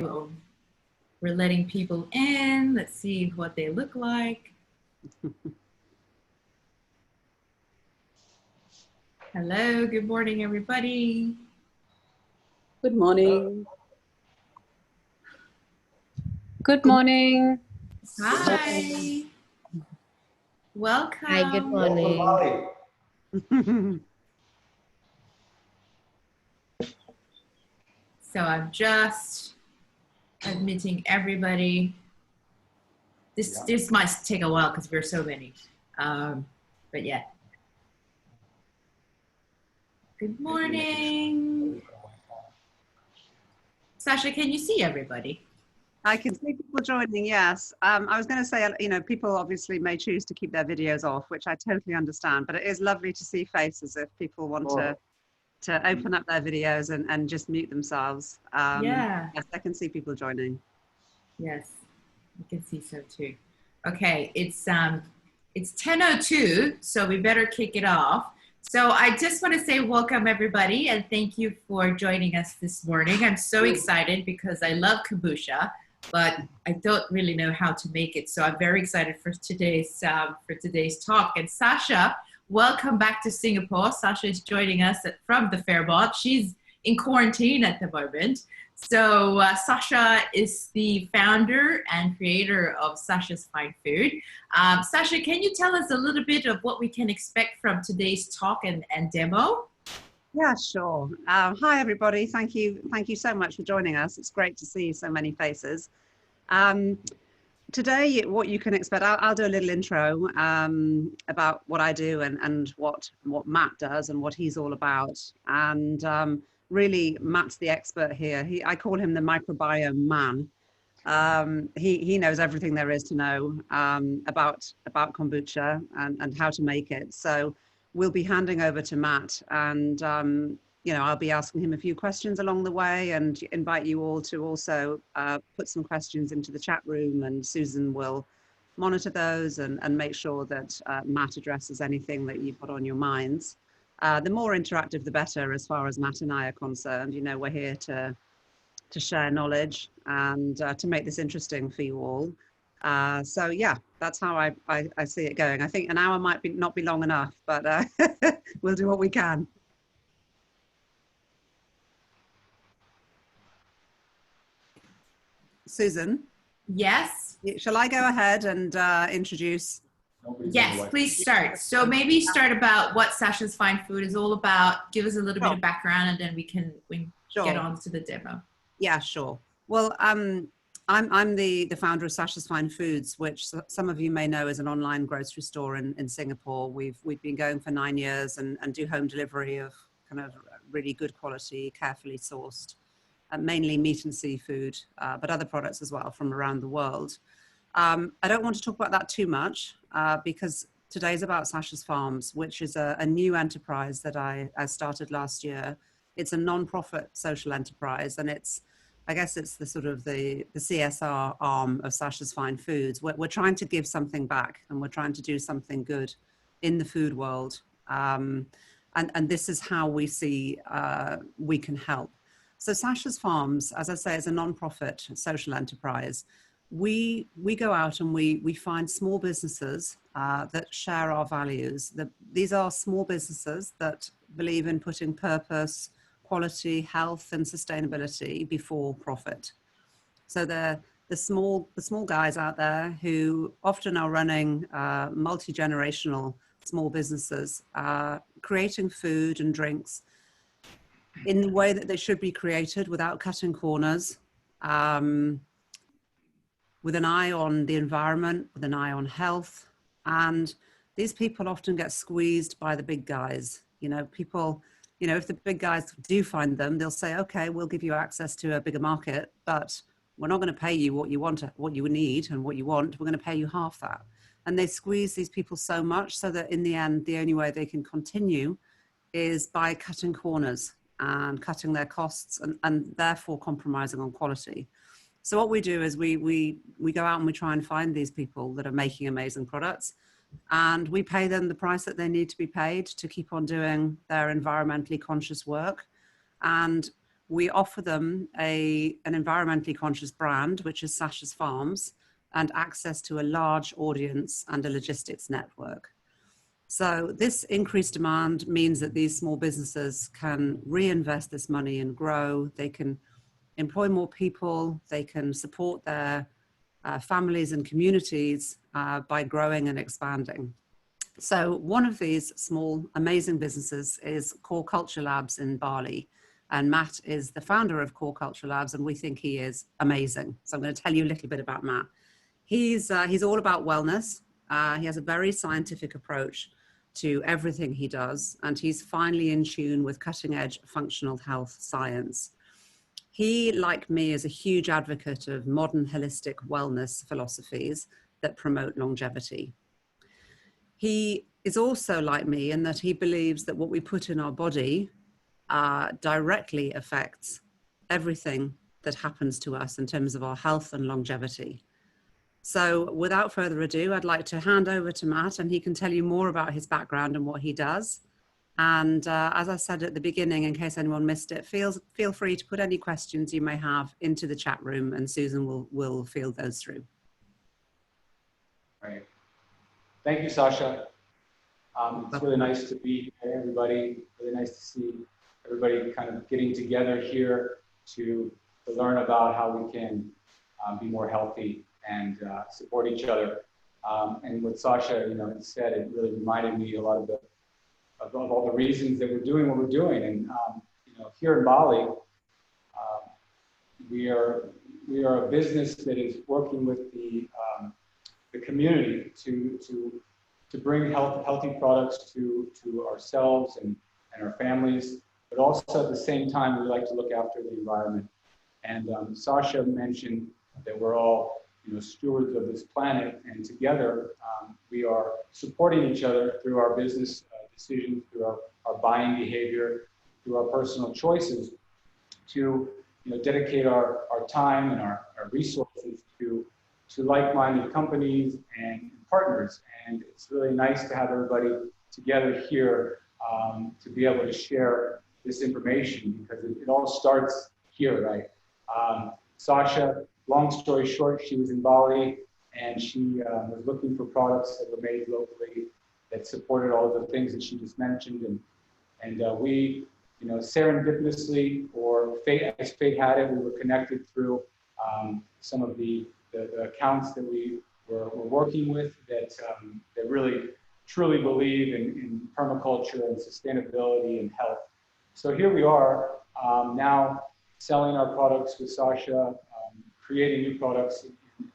We're letting people in. Let's see what they look like. Hello, good morning, everybody. Good morning. Good morning. Hi. Welcome. Hi, good morning. So I'm just admitting everybody. This might take a while because we're so many. But yeah. Good morning. Sasha, can you see everybody? I can see people joining, yes. I was going to say, you know, people obviously may choose to keep their videos off, which I totally understand, but it is lovely to see faces if people want to open up their videos and just mute themselves. Yeah. Yes, I can see people joining. Yes, I can see so too. Okay, it's 10:02, so we better kick it off. So I just want to say welcome everybody and thank you for joining us this morning. I'm so excited because I love kombucha, but I don't really know how to make it. So I'm very excited for today's talk. And Sasha, welcome back to Singapore. Sasha is joining us from the Fairmont. She's in quarantine at the moment. So Sasha is the founder and creator of Sasha's Fine Food. Sasha, can you tell us a little bit of what we can expect from today's talk and demo? Yeah, sure. Hi, everybody. Thank you so much for joining us. It's great to see so many faces. Today, what you can expect, I'll do a little intro about what I do and what Matt does and what he's all about. And really, Matt's the expert here. I call him the microbiome man. He knows everything there is to know about kombucha and how to make it. So we'll be handing over to Matt, and you know, I'll be asking him a few questions along the way, and invite you all to also put some questions into the chat room, and Susan will monitor those and make sure that Matt addresses anything that you've got on your minds. The more interactive, the better, as far as Matt and I are concerned. You know, we're here to share knowledge and to make this interesting for you all. So yeah, that's how I see it going. I think an hour might not be long enough, but we'll do what we can. Susan? Yes. Shall I go ahead and introduce? Yes, please start. So maybe start about what Sasha's Fine Food is all about. Give us a little bit of background, and then we can get on to the demo. Yeah, sure. Well, I'm the founder of Sasha's Fine Foods, which some of you may know is an online grocery store in Singapore. We've been going for 9 years and do home delivery of kind of really good quality, carefully sourced, mainly meat and seafood, but other products as well from around the world. I don't want to talk about that too much because today's about Sasha's Farms, which is a new enterprise that I started last year. It's a non-profit social enterprise, and I guess it's the sort of the CSR arm of Sasha's Fine Foods. We're trying to give something back, and we're trying to do something good in the food world. And this is how we see we can help. So Sasha's Farms, as I say, is a non-profit social enterprise. We go out and we find small businesses that share our values. These are small businesses that believe in putting purpose, quality, health, and sustainability before profit. So they're the small guys out there who often are running multi-generational small businesses, creating food and drinks in the way that they should be created without cutting corners, with an eye on the environment, with an eye on health. And these people often get squeezed by the big guys. You know, people, you know, if the big guys do find them, they'll say, okay, we'll give you access to a bigger market, but we're not going to pay you what you want, what you need and what you want. We're going to pay you half that. And they squeeze these people so much so that in the end, the only way they can continue is by cutting corners and cutting their costs and therefore compromising on quality. So what we do is we go out and we try and find these people that are making amazing products, and we pay them the price that they need to be paid to keep on doing their environmentally conscious work. And we offer them an environmentally conscious brand, which is Sasha's Farms, and access to a large audience and a logistics network. So this increased demand means that these small businesses can reinvest this money and grow. They can employ more people. They can support their families and communities by growing and expanding. So one of these small, amazing businesses is Core Culture Labs in Bali. And Matt is the founder of Core Culture Labs, and we think he is amazing. So I'm going to tell you a little bit about Matt. He's all about wellness. He has a very scientific approach to everything he does, and he's finally in tune with cutting edge functional health science. He, like me, is a huge advocate of modern holistic wellness philosophies that promote longevity. He is also like me in that he believes that what we put in our body directly affects everything that happens to us in terms of our health and longevity. So without further ado, I'd like to hand over to Matt, and he can tell you more about his background and what he does. And as I said at the beginning, in case anyone missed it, feel free to put any questions you may have into the chat room, and Susan will field those through. Right. Thank you, Sasha. It's really nice to be here, everybody. Really nice to see everybody kind of getting together here to learn about how we can be more healthy and support each other. And what Sasha, said, it really reminded me a lot of all the reasons that we're doing what we're doing. And here in Bali, we are a business that is working with the community to bring healthy products to ourselves and our families, but also at the same time, we like to look after the environment. And Sasha mentioned that we're all stewards of this planet, and together we are supporting each other through our business decisions, through our buying behavior, through our personal choices to dedicate our time and our resources to like-minded companies and partners. And it's really nice to have everybody together here to be able to share this information, because it all starts here, right? Sasha, long story short, she was in Bali and she was looking for products that were made locally that supported all of the things that she just mentioned. And we, serendipitously, or as fate had it, we were connected through some of the accounts that we were working with that really truly believe in permaculture and sustainability and health. So here we are now selling our products with Sasha, creating new products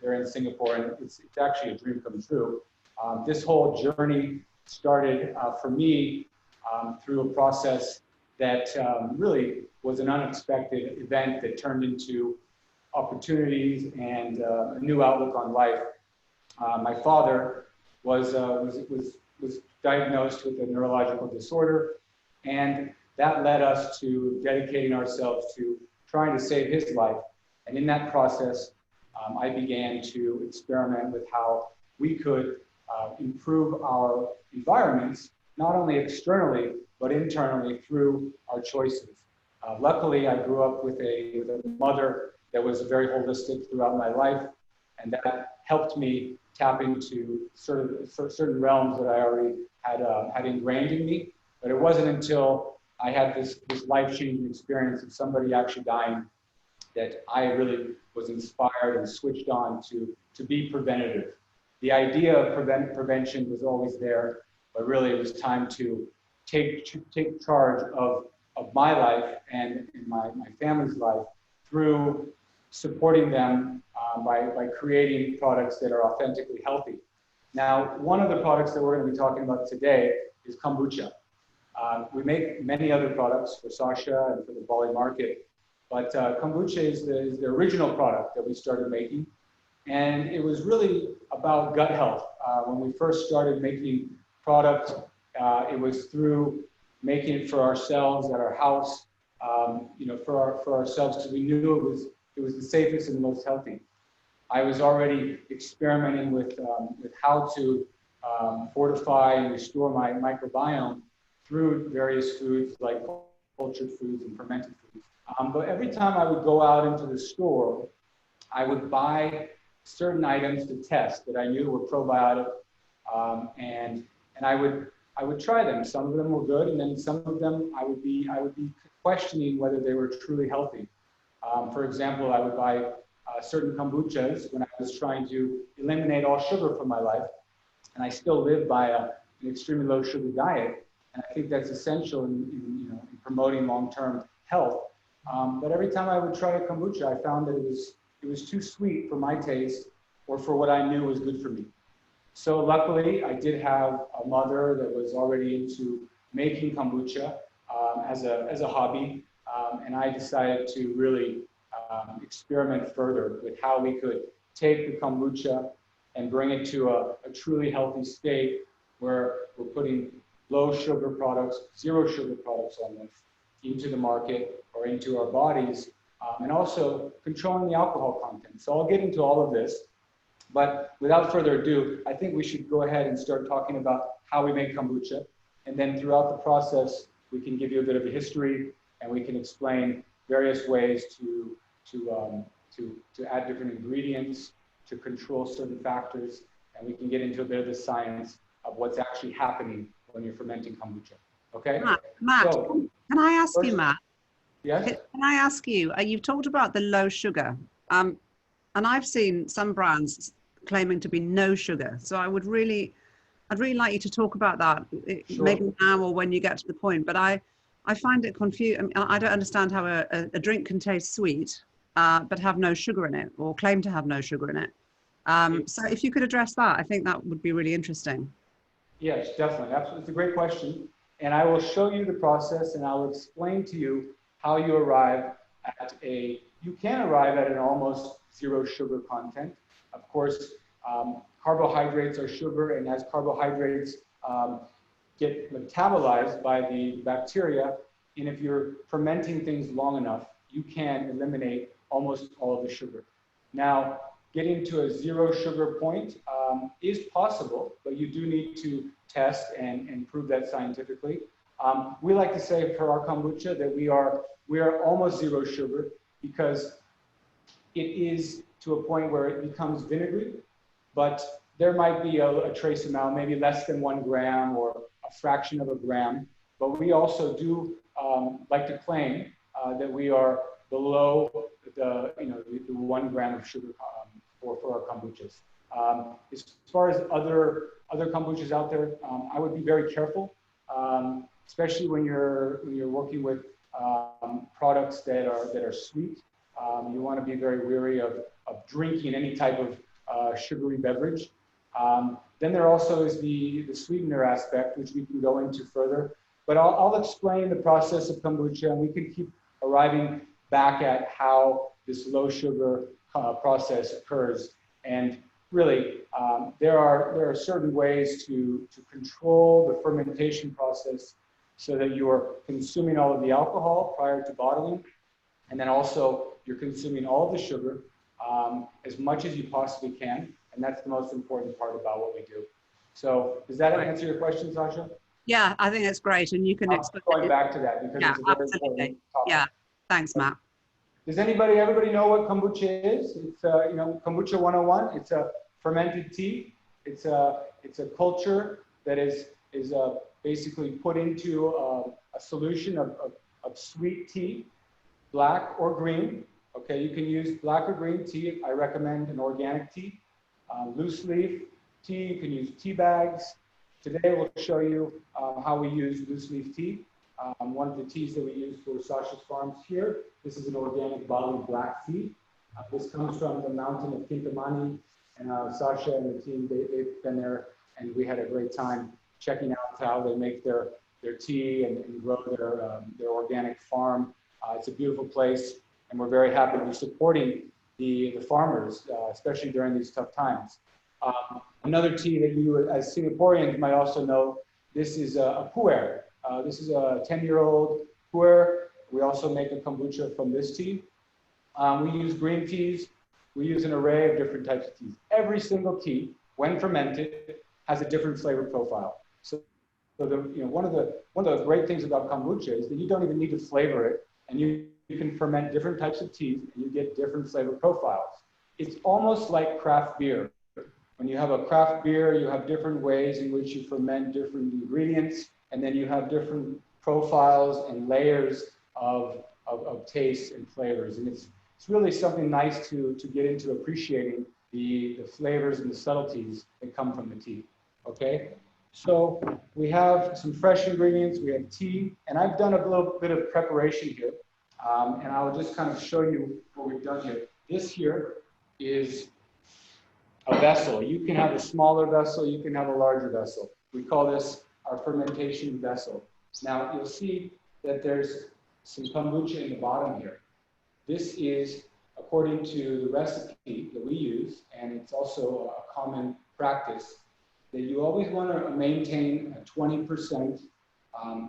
there in Singapore, and it's actually a dream come true. This whole journey started for me through a process that really was an unexpected event that turned into opportunities and a new outlook on life. My father was diagnosed with a neurological disorder, and that led us to dedicating ourselves to trying to save his life. And in that process, I began to experiment with how we could improve our environments, not only externally, but internally through our choices. Luckily, I grew up with a mother that was very holistic throughout my life, and that helped me tap into certain realms that I already had ingrained in me. But it wasn't until I had this life-changing experience of somebody actually dying that I really was inspired and switched on to be preventative. The idea of prevention was always there, but really it was time to take charge of my life and my family's life through supporting them by creating products that are authentically healthy. Now, one of the products that we're going to be talking about today is kombucha. We make many other products for Sasha and for the Bali market, but kombucha is the original product that we started making. And it was really about gut health. When we first started making product, it was through making it for ourselves at our house, for ourselves, because we knew it was the safest and the most healthy. I was already experimenting with how to fortify and restore my microbiome through various foods like cultured foods and fermented foods. But every time I would go out into the store, I would buy certain items to test that I knew were probiotic, and I would try them. Some of them were good, and then some of them I would be questioning whether they were truly healthy. For example, I would buy certain kombuchas when I was trying to eliminate all sugar from my life, and I still live by an extremely low sugar diet, and I think that's essential in promoting long-term health. But every time I would try a kombucha, I found that it was too sweet for my taste or for what I knew was good for me. So luckily, I did have a mother that was already into making kombucha as a hobby, and I decided to really experiment further with how we could take the kombucha and bring it to a truly healthy state where we're putting low sugar products, zero sugar products almost, into the market or into our bodies, and also controlling the alcohol content. So I'll get into all of this, but without further ado, I think we should go ahead and start talking about how we make kombucha. And then throughout the process, we can give you a bit of a history, and we can explain various ways to add different ingredients, to control certain factors, and we can get into a bit of the science of what's actually happening when you're fermenting kombucha. Okay? Matt, So, can I ask first, you, Matt? yes? Can I ask you, you've talked about the low sugar, and I've seen some brands claiming to be no sugar. So I'd really like you to talk about that, Sure. maybe now or when you get to the point. But I find it confusing. I don't understand how a drink can taste sweet, but have no sugar in it, or claim to have no sugar in it. So if you could address that, I think that would be really interesting. Yes, definitely. Absolutely. It's a great question. And I will show you the process, and I'll explain to you how you arrive at you can arrive at an almost zero sugar content. Of course, carbohydrates are sugar, and as carbohydrates get metabolized by the bacteria, and if you're fermenting things long enough, you can eliminate almost all of the sugar. Now, getting to a zero sugar point is possible, but you do need to test and prove that scientifically. We like to say for our kombucha that we are almost zero sugar because it is to a point where it becomes vinegary, but there might be a trace amount, maybe less than 1 gram or a fraction of a gram. But we also do like to claim that we are below the 1 gram of sugar for our kombuchas. As far as other kombuchas out there, I would be very careful, especially when you're working with products that are sweet. You want to be very wary of drinking any type of sugary beverage. Then there also is the sweetener aspect, which we can go into further. But I'll explain the process of kombucha, and we can keep arriving back at how this low sugar process occurs. And really, there are certain ways to control the fermentation process so that you are consuming all of the alcohol prior to bottling, and then also you're consuming all of the sugar as much as you possibly can, and that's the most important part about what we do. So does that answer your question, Sasha? Yeah, I think it's great, and you can explain. Going back to that because it's a very important topic. Yeah, thanks, Matt. Does everybody know what kombucha is? It's kombucha 101. It's a fermented tea. It's a culture that is basically put into a solution of sweet tea, black or green. Okay, you can use black or green tea. I recommend an organic tea. Loose leaf tea, you can use tea bags. Today we'll show you how we use loose leaf tea. One of the teas that we use for Sasha's Farms here, this is an organic barley black tea. This comes from the mountain of Kintamani, and Sasha and the team, they've been there, and we had a great time checking out how they make their tea and grow their organic farm. It's a beautiful place, and we're very happy to be supporting the farmers, especially during these tough times. Another tea that you, as Singaporeans, might also know, this is a pu'er. This is a 10-year-old pu'er. We also make a kombucha from this tea. We use green teas. We use an array of different types of teas. Every single tea, when fermented, has a different flavor profile. So one of the great things about kombucha is that you don't even need to flavor it, and you you can ferment different types of teas and you get different flavor profiles. It's almost like craft beer. When you have a craft beer, you have different ways in which you ferment different ingredients, and then you have different profiles and layers of taste and flavors. And it's really something nice to get into appreciating the flavors and the subtleties that come from the tea, okay? So we have some fresh ingredients, we have tea, and I've done a little bit of preparation here, and I'll just kind of show you what we've done here. This here is a vessel. You can have a smaller vessel, you can have a larger vessel. We call this our fermentation vessel. Now you'll see that there's some kombucha in the bottom here. This is according to the recipe that we use, and it's also a common practice, that you always want to maintain a 20%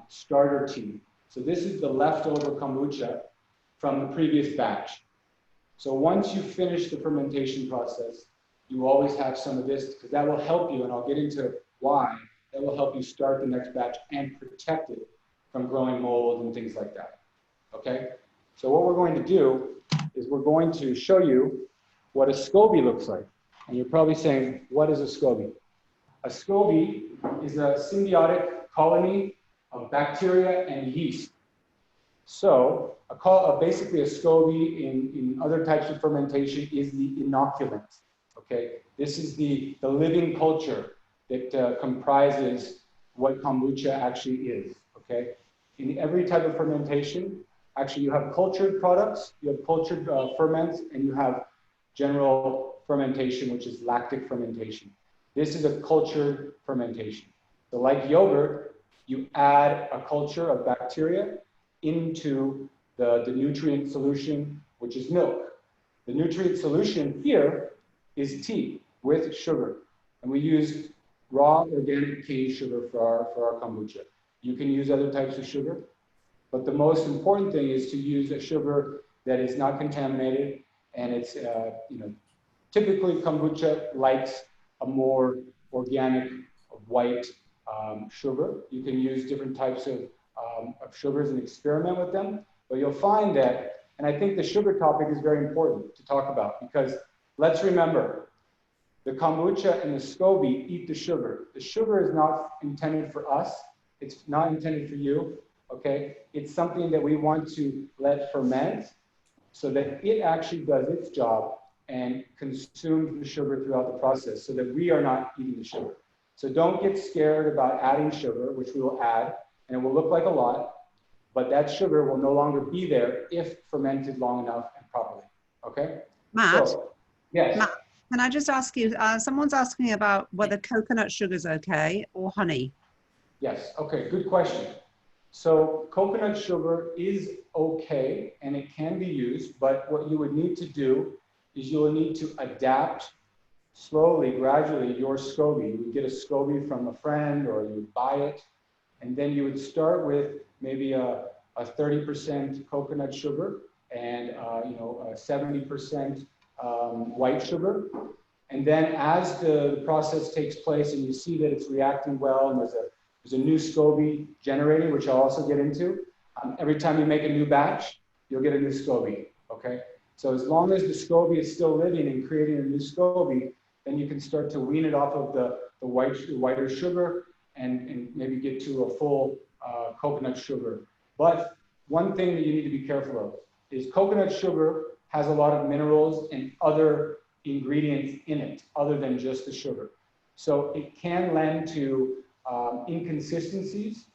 starter tea. So this is the leftover kombucha from the previous batch. So once you finish the fermentation process, you always have some of this, because that will help you, and I'll get into why, that will help you start the next batch and protect it from growing mold and things like that, okay? So what we're going to do is we're going to show you what a SCOBY looks like. And you're probably saying, what is a SCOBY? A SCOBY is a symbiotic colony of bacteria and yeast. So basically a SCOBY in other types of fermentation is the inoculant. Okay, this is the living culture that comprises what kombucha actually is. Okay, in every type of fermentation, actually you have cultured products, you have cultured ferments, and you have general fermentation, which is lactic fermentation. This is a cultured fermentation. So like yogurt, you add a culture of bacteria into the nutrient solution, which is milk. The nutrient solution here is tea with sugar. And we use raw organic cane sugar for our kombucha. You can use other types of sugar, but the most important thing is to use a sugar that is not contaminated, and it's, typically kombucha likes a more organic white sugar. You can use different types of sugars and experiment with them, but you'll find that, and I think the sugar topic is very important to talk about, because let's remember, the kombucha and the SCOBY eat the sugar. The sugar is not intended for us. It's not intended for you, okay? It's something that we want to let ferment so that it actually does its job and consumes the sugar throughout the process so that we are not eating the sugar. So don't get scared about adding sugar, which we will add, and it will look like a lot, but that sugar will no longer be there if fermented long enough and properly, okay? Matt? So, yes. Matt, can I just ask you, someone's asking about whether coconut sugar is okay or honey. Yes, okay, good question. So coconut sugar is okay and it can be used, but what you would need to do is you will need to adapt slowly, gradually, your SCOBY. You would get a SCOBY from a friend or you would buy it, and then you would start with maybe a 30% coconut sugar and 70% white sugar. And then as the process takes place and you see that it's reacting well and there's a new SCOBY generating, which I'll also get into, every time you make a new batch, you'll get a new SCOBY, okay? So as long as the SCOBY is still living and creating a new SCOBY, then you can start to wean it off of the whiter sugar and maybe get to a full coconut sugar. But one thing that you need to be careful of is coconut sugar has a lot of minerals and other ingredients in it other than just the sugar. So it can lend to inconsistencies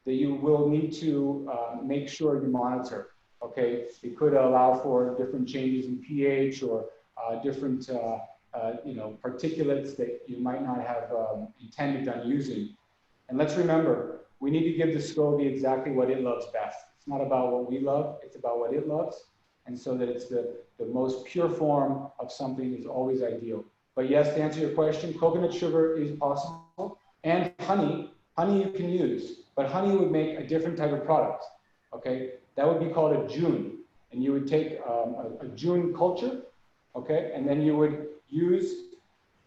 that you will need to make sure you monitor. Okay, it could allow for different changes in pH or different particulates that you might not have intended on using. And let's remember, we need to give the SCOBY exactly what it loves best. It's not about what we love, it's about what it loves. And so that it's the most pure form of something is always ideal. But yes, to answer your question, coconut sugar is possible. And honey you can use, but honey would make a different type of product, okay? That would be called a June. And you would take a June culture, okay? And then you would use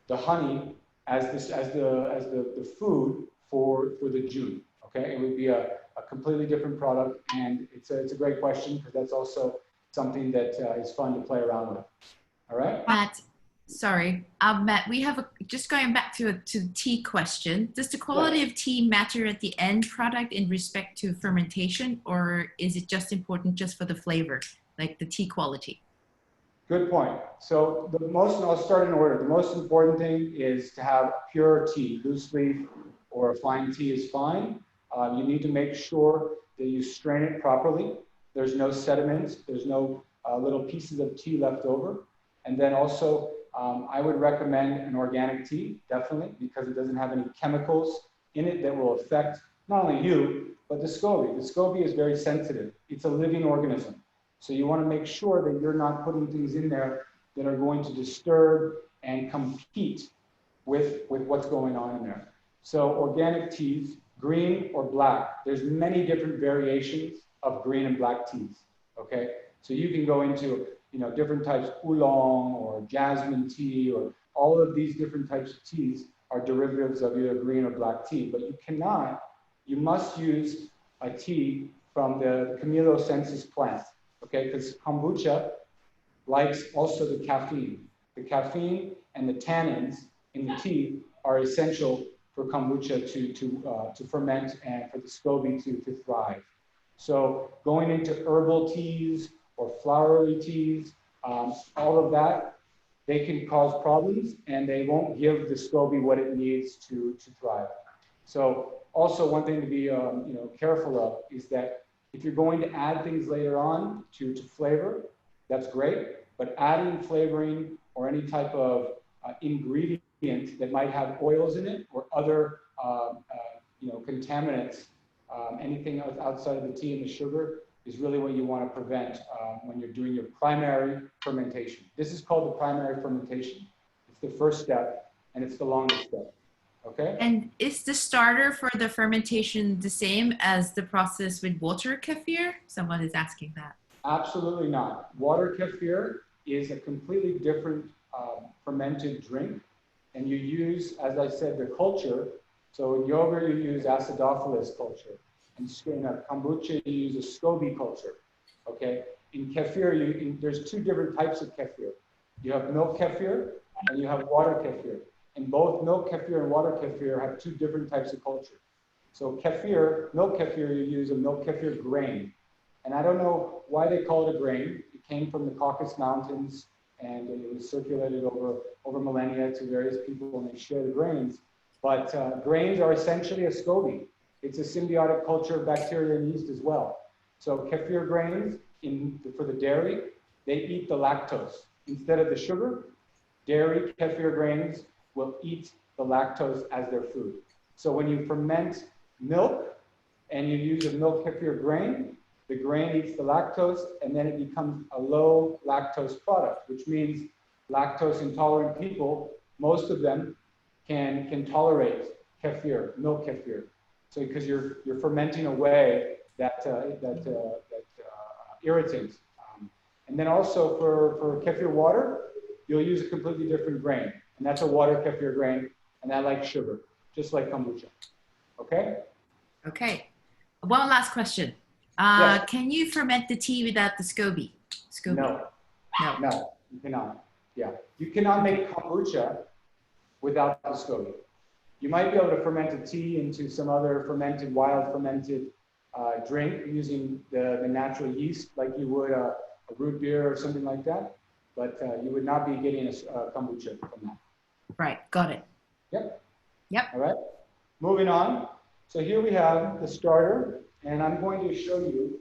the honey as the food for the June, okay? It would be a a completely different product, and it's a great question because that's also something that is fun to play around with. All right? Matt, sorry, Matt, we have just going back to the tea question. Does the quality of tea matter at the end product in respect to fermentation, or is it just important just for the flavor, like the tea quality? Good point. So I'll start in order. The most important thing is to have pure tea. Loose leaf or a fine tea is fine. You need to make sure that you strain it properly. There's no sediments. There's no little pieces of tea left over. And then also, I would recommend an organic tea, definitely, because it doesn't have any chemicals in it that will affect not only you, but the SCOBY. The SCOBY is very sensitive. It's a living organism. So you want to make sure that you're not putting things in there that are going to disturb and compete with what's going on in there. So organic teas, green or black, there's many different variations of green and black teas, okay? So you can go into, different types, oolong or jasmine tea, or all of these different types of teas are derivatives of either green or black tea, but you must use a tea from the Camellosensis plant. Okay, because kombucha likes also the caffeine. The caffeine and the tannins in the tea are essential for kombucha to ferment and for the SCOBY to thrive. So going into herbal teas or flowery teas, all of that, they can cause problems and they won't give the SCOBY what it needs to thrive. So also one thing to be careful of is that if you're going to add things later on to flavor, that's great, but adding flavoring or any type of ingredient that might have oils in it or other contaminants, anything outside of the tea and the sugar is really what you want to prevent when you're doing your primary fermentation. This is called the primary fermentation. It's the first step and it's the longest step. Okay. And is the starter for the fermentation the same as the process with water kefir? Someone is asking that. Absolutely not. Water kefir is a completely different fermented drink. And you use, as I said, the culture. So in yogurt, you use acidophilus culture. In kombucha, you use a SCOBY culture. Okay. In kefir, there's two different types of kefir. You have milk kefir and you have water kefir. And both milk kefir and water kefir have two different types of culture. So kefir, milk kefir, you use a milk kefir grain. And I don't know why they call it a grain. It came from the Caucasus Mountains and it was circulated over millennia to various people and they share the grains. But grains are essentially a SCOBY. It's a symbiotic culture of bacteria and yeast as well. So kefir grains, for the dairy, they eat the lactose. Instead of the sugar, dairy kefir grains will eat the lactose as their food. So when you ferment milk and you use a milk kefir grain, the grain eats the lactose and then it becomes a low lactose product, which means lactose intolerant people, most of them can tolerate kefir, milk kefir. So because you're fermenting away that irritant. And then also for kefir water, you'll use a completely different grain. And that's a water kefir grain, and that likes sugar, just like kombucha. Okay? Okay. One last question. Yes. Can you ferment the tea without the SCOBY? No. No. No, you cannot. Yeah. You cannot make kombucha without the SCOBY. You might be able to ferment a tea into some other wild fermented drink using the natural yeast like you would a root beer or something like that. But you would not be getting a kombucha from that. Right, got it. Yep. Yep. All right, moving on. So here we have the starter, and I'm going to show you.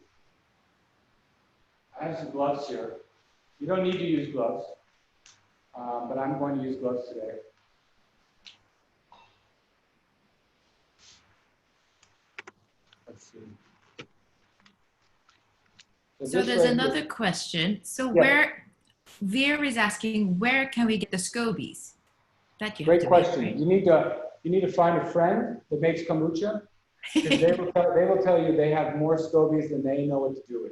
I have some gloves here. You don't need to use gloves, but I'm going to use gloves today. Let's see. So there's another question. So Veer is asking, where can we get the SCOBYs? Great question. You need to find a friend that makes kombucha, because they will tell you they have more SCOBYs than they know what to do with.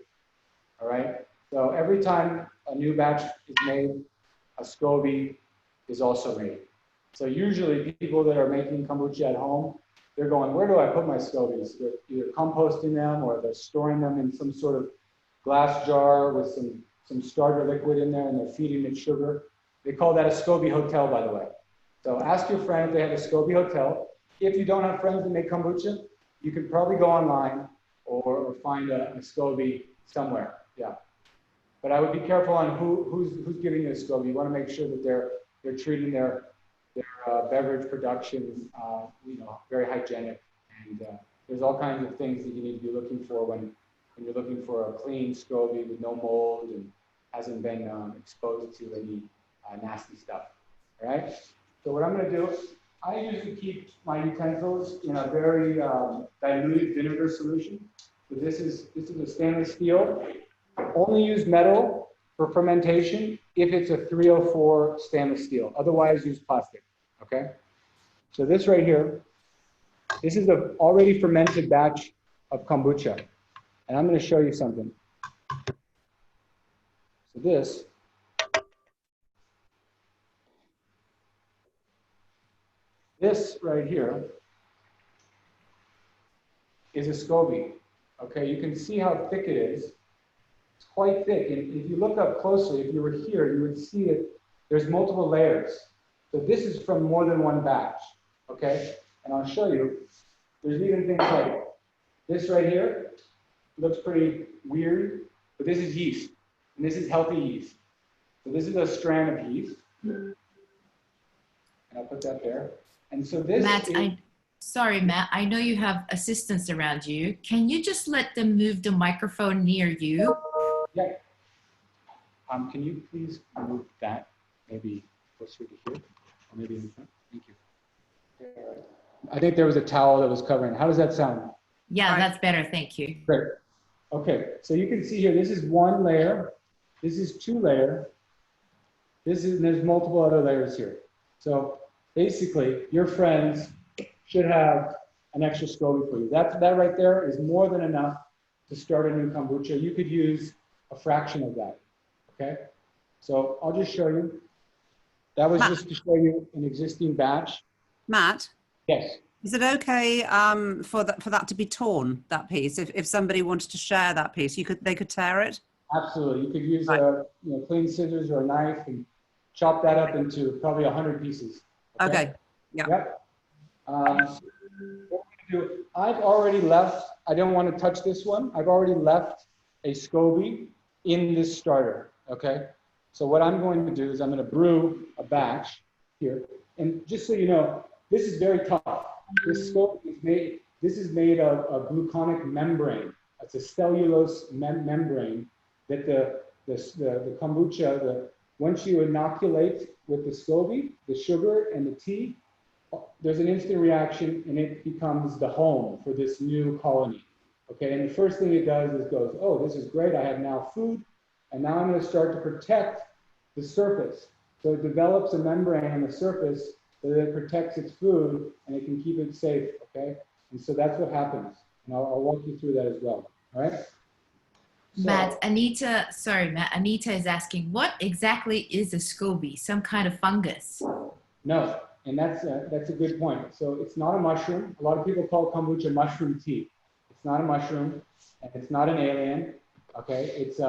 All right. So every time a new batch is made, a SCOBY is also made. So usually people that are making kombucha at home, they're going, where do I put my SCOBYs? They're either composting them or they're storing them in some sort of glass jar with some starter liquid in there, and they're feeding it sugar. They call that a SCOBY hotel, by the way. So ask your friend if they have a SCOBY hotel. If you don't have friends that make kombucha, you can probably go online or find a SCOBY somewhere. Yeah. But I would be careful on who's giving you a SCOBY. You want to make sure that they're treating their beverage production, very hygienic. And there's all kinds of things that you need to be looking for when you're looking for a clean SCOBY with no mold and hasn't been exposed to any nasty stuff. All right. So what I'm going to do, I usually keep my utensils in a very diluted vinegar solution. So this is a stainless steel. Only use metal for fermentation if it's a 304 stainless steel. Otherwise, use plastic. Okay. So this right here, this is an already fermented batch of kombucha, and I'm going to show you something. So this right here is a SCOBY. Okay, you can see how thick it is. It's quite thick, and if you look up closely, if you were here, you would see that there's multiple layers. So this is from more than one batch. Okay, and I'll show you. There's even things like this right here. Looks pretty weird, but this is yeast, and this is healthy yeast. So this is a strand of yeast, and I'll put that there. And so this Sorry, Matt, I know you have assistants around you. Can you just let them move the microphone near you? Yeah. Can you please move that maybe closer to here, or maybe in front? Thank you. I think there was a towel that was covering. How does that sound? Yeah, that's better. Thank you. Great. Okay, so you can see here, this is one layer. This is two layer. There's multiple other layers here. So basically, your friends should have an extra SCOBY for you. That right there is more than enough to start a new kombucha. You could use a fraction of that, okay? So I'll just show you. That was just to show you an existing batch. Matt? Yes. Is it okay for that to be torn, that piece? If somebody wanted to share that piece, they could tear it? Absolutely. You could use clean scissors or a knife and chop that up into probably 100 pieces. Okay. Yeah. Yep. So what we do, I've already left, I don't want to touch this one. I've already left a SCOBY in this starter, okay? So what I'm going to do is I'm going to brew a batch here. And just so you know, this is very tough. This SCOBY is made of a gluconic membrane. It's a cellulose membrane that the kombucha, once you inoculate with the SCOBY, the sugar and the tea, there's an instant reaction and it becomes the home for this new colony. Okay, and the first thing it does is goes, oh, this is great, I have now food, and now I'm going to start to protect the surface. So it develops a membrane on the surface so that it protects its food and it can keep it safe, okay? And so that's what happens. And I'll walk you through that as well, all right? So, Matt, Anita is asking, what exactly is a SCOBY? Some kind of fungus? No, and that's a good point. So it's not a mushroom. A lot of people call kombucha mushroom tea. It's not a mushroom, and it's not an alien. Okay, it's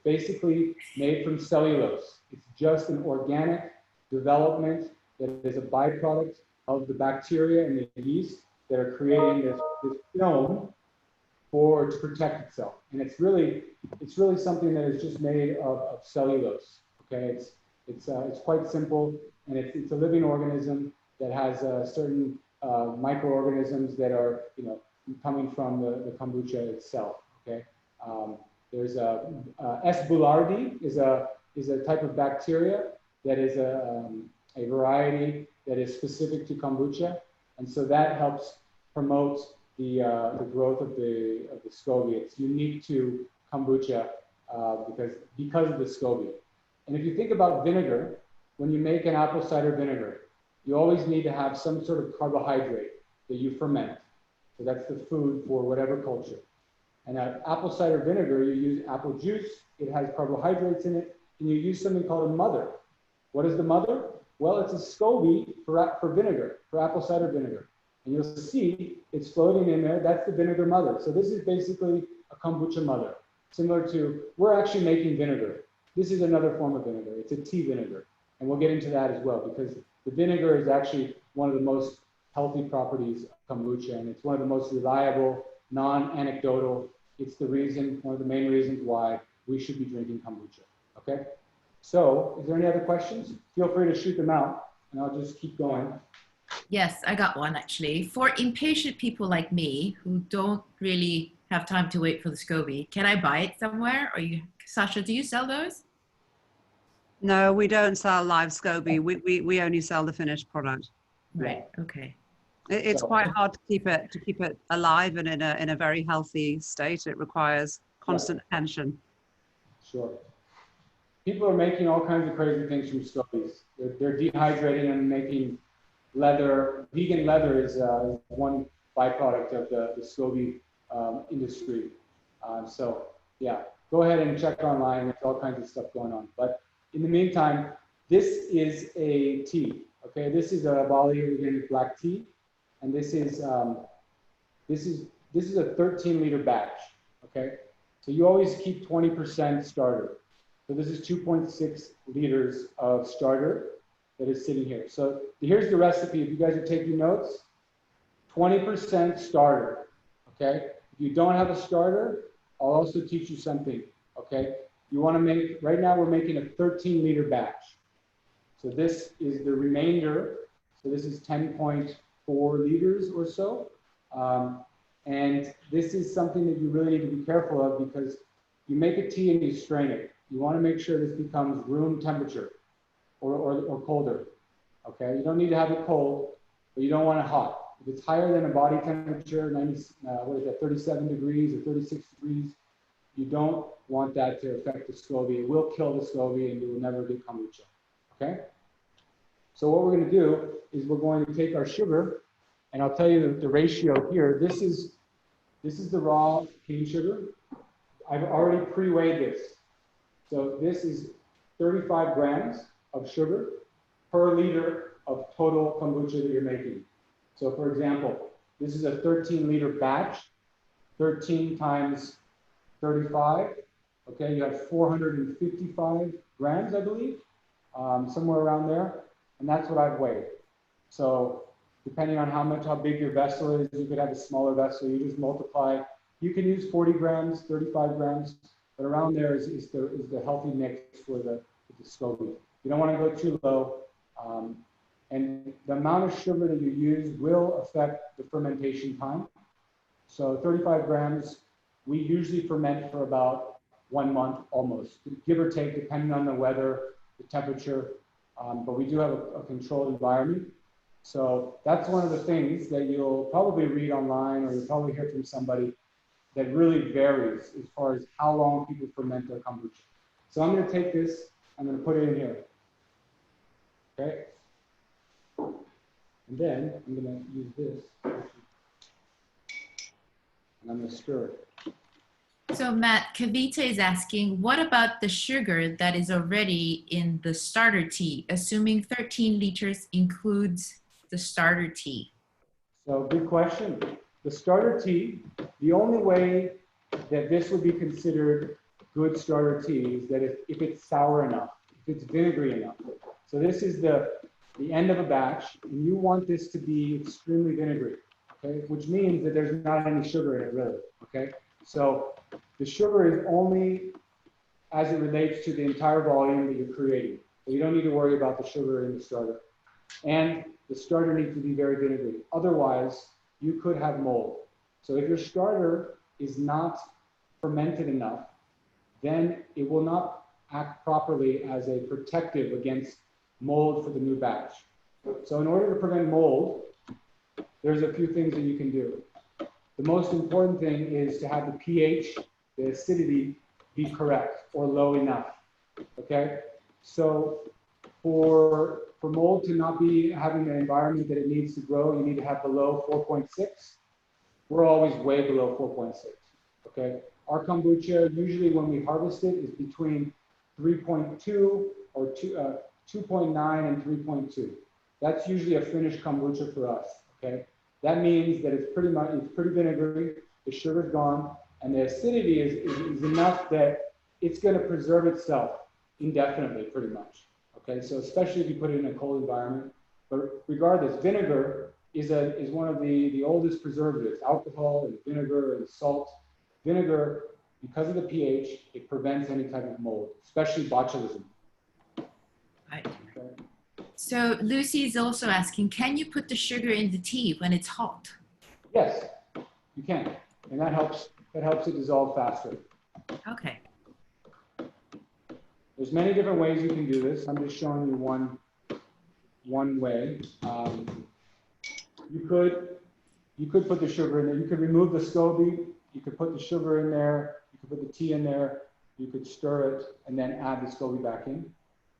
basically made from cellulose. It's just an organic development that is a byproduct of the bacteria and the yeast that are creating this film to protect itself. And it's really something that is just made of cellulose. Okay, it's quite simple, and it's a living organism that has certain microorganisms that are coming from the kombucha itself. Okay, there's S. boulardii is a type of bacteria that is a variety that is specific to kombucha, and so that helps promote the growth of the SCOBY. It's unique to kombucha because of the SCOBY. And if you think about vinegar, when you make an apple cider vinegar, you always need to have some sort of carbohydrate that you ferment. So that's the food for whatever culture. And apple cider vinegar, you use apple juice, it has carbohydrates in it, and you use something called a mother. What is the mother? Well, it's a SCOBY for vinegar, for apple cider vinegar. And you'll see it's floating in there. That's the vinegar mother. So this is basically a kombucha mother, similar to, we're actually making vinegar. This is another form of vinegar. It's a tea vinegar. And we'll get into that as well, because the vinegar is actually one of the most healthy properties of kombucha, and it's one of the most reliable, non-anecdotal. It's the reason, one of the main reasons why we should be drinking kombucha, okay? So, is there any other questions? Feel free to shoot them out, and I'll just keep going. Yes, I got one actually. For impatient people like me who don't really have time to wait for the SCOBY, can I buy it somewhere? Or you, Sasha, do you sell those? No, we don't sell live SCOBY. We only sell the finished product. Right. Okay. It's quite hard to keep it alive and in a very healthy state. It requires constant attention. Sure. People are making all kinds of crazy things from SCOBYs. They're dehydrating and making leather. Vegan leather is one byproduct of the SCOBY industry. So yeah, go ahead and check online. There's all kinds of stuff going on. But in the meantime, this is a tea. Okay, this is a Bali organic black tea, and this is a 13-liter batch. Okay, so you always keep 20% starter. So this is 2.6 liters of starter that is sitting here. So here's the recipe. If you guys are taking notes, 20% starter. Okay, if you don't have a starter, I'll also teach you something. Okay, you want to make, right now we're making a 13-liter batch. So this is the remainder. So this is 10.4 liters or so. And this is something that you really need to be careful of, because you make a tea and you strain it. You want to make sure this becomes room temperature or colder. Okay, you don't need to have it cold, but you don't want it hot. If it's higher than a body temperature, 37 degrees or 36 degrees, you don't want that to affect the SCOBY. It will kill the SCOBY and you will never get kombucha. Okay? So what we're going to do is we're going to take our sugar, and I'll tell you the ratio here. This is the raw cane sugar. I've already pre-weighed this. So this is 35 grams of sugar per liter of total kombucha that you're making. So for example, this is a 13-liter batch, 13 times 35. Okay, you have 455 grams, I believe, somewhere around there. And that's what I've weighed. So depending on how big your vessel is, you could have a smaller vessel. You just multiply. You can use 40 grams, 35 grams, but around there is the healthy mix for the SCOBY. You don't want to go too low. And the amount of sugar that you use will affect the fermentation time. So 35 grams, we usually ferment for about 1 month almost, give or take, depending on the weather, the temperature. But we do have a controlled environment. So that's one of the things that you'll probably read online, or you'll probably hear from somebody, that really varies as far as how long people ferment their kombucha. So I'm going to take this, I'm going to put it in here. Okay? And then I'm going to use this, and I'm going to stir it. So Matt, Kavita is asking, what about the sugar that is already in the starter tea, assuming 13 liters includes the starter tea? So good question. The starter tea, the only way that this would be considered good starter tea is that if it's sour enough, if it's vinegary enough. So this is the end of a batch, and you want this to be extremely vinegary, okay? Which means that there's not any sugar in it really, okay? So the sugar is only as it relates to the entire volume that you're creating. So you don't need to worry about the sugar in the starter. And the starter needs to be very vinegary. Otherwise, you could have mold. So if your starter is not fermented enough, then it will not act properly as a protective against mold for the new batch. So in order to prevent mold, there's a few things that you can do. The most important thing is to have the pH, the acidity, be correct or low enough, okay? So for mold to not be having the environment that it needs to grow, you need to have below 4.6. We're always way below 4.6, okay? Our kombucha, usually when we harvest it, is between 3.2 or 2.9 and 3.2. That's usually a finished kombucha for us, okay? that means that it's pretty vinegary, the sugar's gone, and the acidity is enough that it's going to preserve itself indefinitely, pretty much. Okay, so especially if you put it in a cold environment. But regardless, vinegar is one of the oldest preservatives. Alcohol and vinegar and salt. Vinegar, because of the pH, it prevents any type of mold, especially botulism. Right. Okay. So Lucy is also asking, can you put the sugar in the tea when it's hot? Yes, you can, and that helps it dissolve faster. Okay. There's many different ways you can do this. I'm just showing you one way. You could put the sugar in there. You could remove the SCOBY. You could put the sugar in there. You could put the tea in there. You could stir it and then add the SCOBY back in.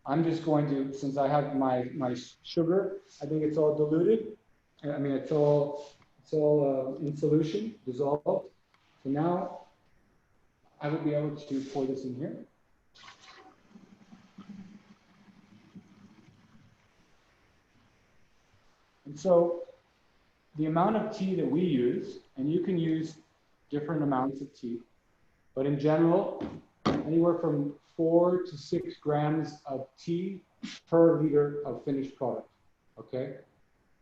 I'm just going to, since I have my sugar, I think it's all diluted. I mean, it's all in solution, dissolved. So now I will be able to pour this in here. And so the amount of tea that we use, and you can use different amounts of tea, but in general, anywhere from 4 to 6 grams of tea per liter of finished product, okay?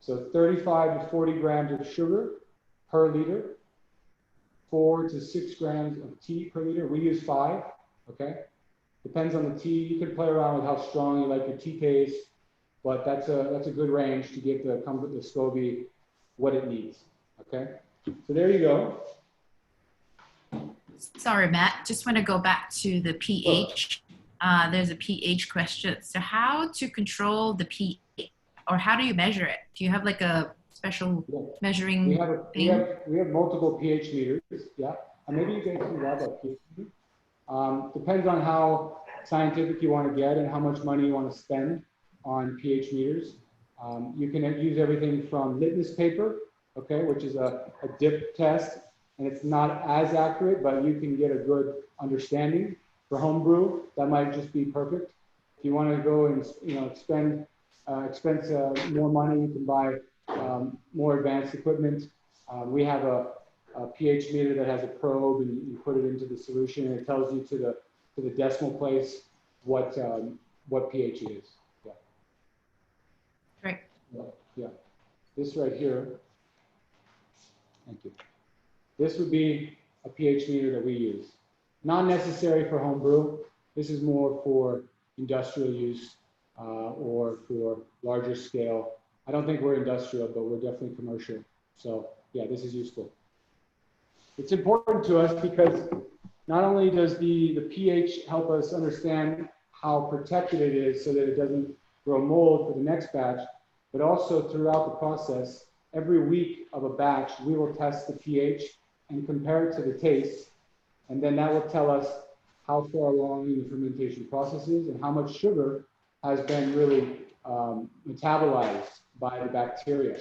So 35 to 40 grams of sugar per liter, 4 to 6 grams of tea per liter. We use 5, okay? Depends on the tea. You can play around with how strong you like your tea taste, but that's a good range to get the SCOBY what it needs, okay? So there you go. Sorry, Matt, just want to go back to the pH. There's a pH question. So how to control the pH, or how do you measure it? Do you have like a special measuring thing? We have multiple pH meters, yeah. And maybe you guys can grab that pH meter. Depends on how scientific you want to get and how much money you want to spend on pH meters. You can use everything from litmus paper, okay, which is a dip test, and it's not as accurate, but you can get a good understanding. For homebrew, that might just be perfect. If you want to go and expend more money, you can buy more advanced equipment. We have a pH meter that has a probe, and you put it into the solution, and it tells you to the decimal place what pH it is. Yeah. Right. Yeah. This right here. Thank you. This would be a pH meter that we use. Not necessary for homebrew. This is more for industrial use or for larger scale. I don't think we're industrial, but we're definitely commercial. So yeah, this is useful. It's important to us because not only does the pH help us understand how protected it is so that it doesn't grow mold for the next batch, but also throughout the process, every week of a batch, we will test the pH and compare it to the taste. And then that will tell us how far along in the fermentation process is and how much sugar has been really metabolized by the bacteria.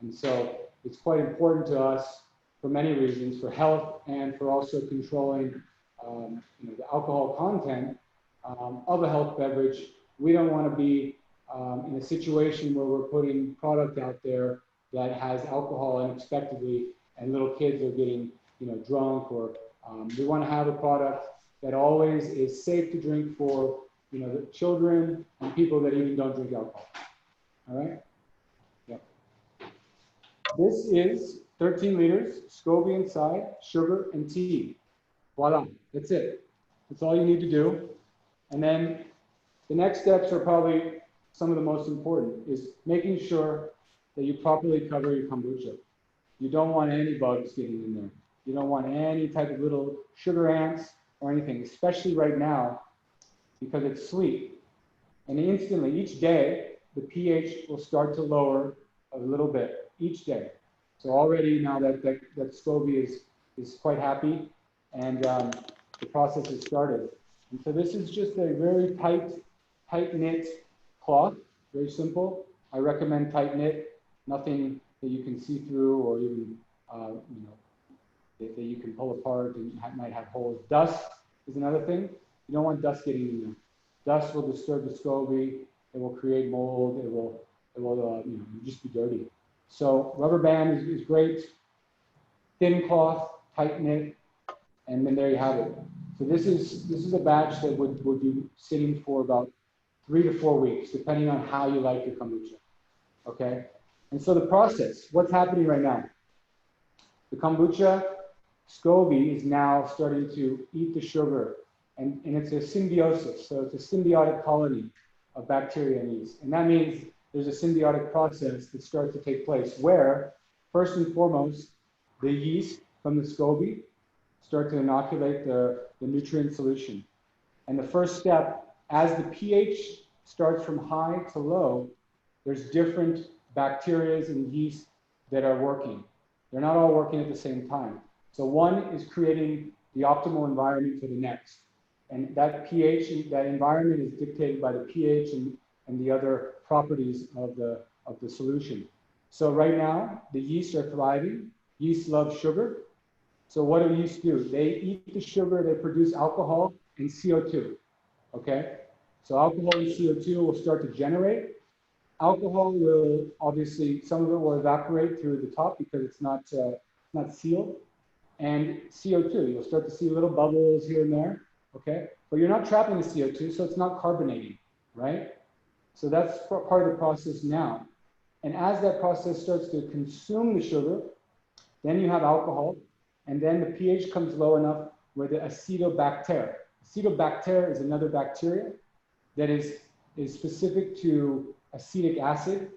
And so it's quite important to us for many reasons, for health and for also controlling the alcohol content of a health beverage. We don't want to be in a situation where we're putting product out there that has alcohol unexpectedly and little kids are getting drunk, or we want to have a product that always is safe to drink for the children and people that even don't drink alcohol. All right. Yeah. This is 13 liters, SCOBY inside, sugar and tea. Voila, that's it. That's all you need to do. And then the next steps are probably some of the most important, is making sure that you properly cover your kombucha. You don't want any bugs getting in there. You don't want any type of little sugar ants or anything, especially right now because it's sweet. And instantly, each day, the pH will start to lower a little bit each day. So already now that SCOBY is quite happy, and the process has started. And so this is just a very tight-knit cloth, very simple. I recommend tight-knit, nothing that you can see through or even that you can pull apart and might have holes. Dust is another thing. You don't want dust getting in there. Dust will disturb the SCOBY. It will create mold. It will just be dirty. So rubber band is great, thin cloth, tight knit, and then there you have it. So this is a batch that would be sitting for about 3 to 4 weeks, depending on how you like your kombucha, okay? And so the process, what's happening right now? The kombucha SCOBY is now starting to eat the sugar, and it's a symbiosis, so it's a symbiotic colony of bacteria and yeast. And that means there's a symbiotic process that starts to take place where, first and foremost, the yeast from the SCOBY start to inoculate the nutrient solution. And the first step, as the pH starts from high to low, there's different bacteria and yeast that are working. They're not all working at the same time. So one is creating the optimal environment for the next. And that pH, that environment is dictated by the pH and the other properties of the solution. So right now, the yeast are thriving. Yeast love sugar. So what do yeast do? They eat the sugar, they produce alcohol and CO2, okay? So alcohol and CO2 will start to generate. Alcohol will, obviously, some of it will evaporate through the top because it's not sealed. And CO2, you'll start to see little bubbles here and there, okay? But you're not trapping the CO2, so it's not carbonating, right? So that's part of the process now. And as that process starts to consume the sugar, then you have alcohol, and then the pH comes low enough where the acetobacter. Acetobacter is another bacteria that is specific to acetic acid.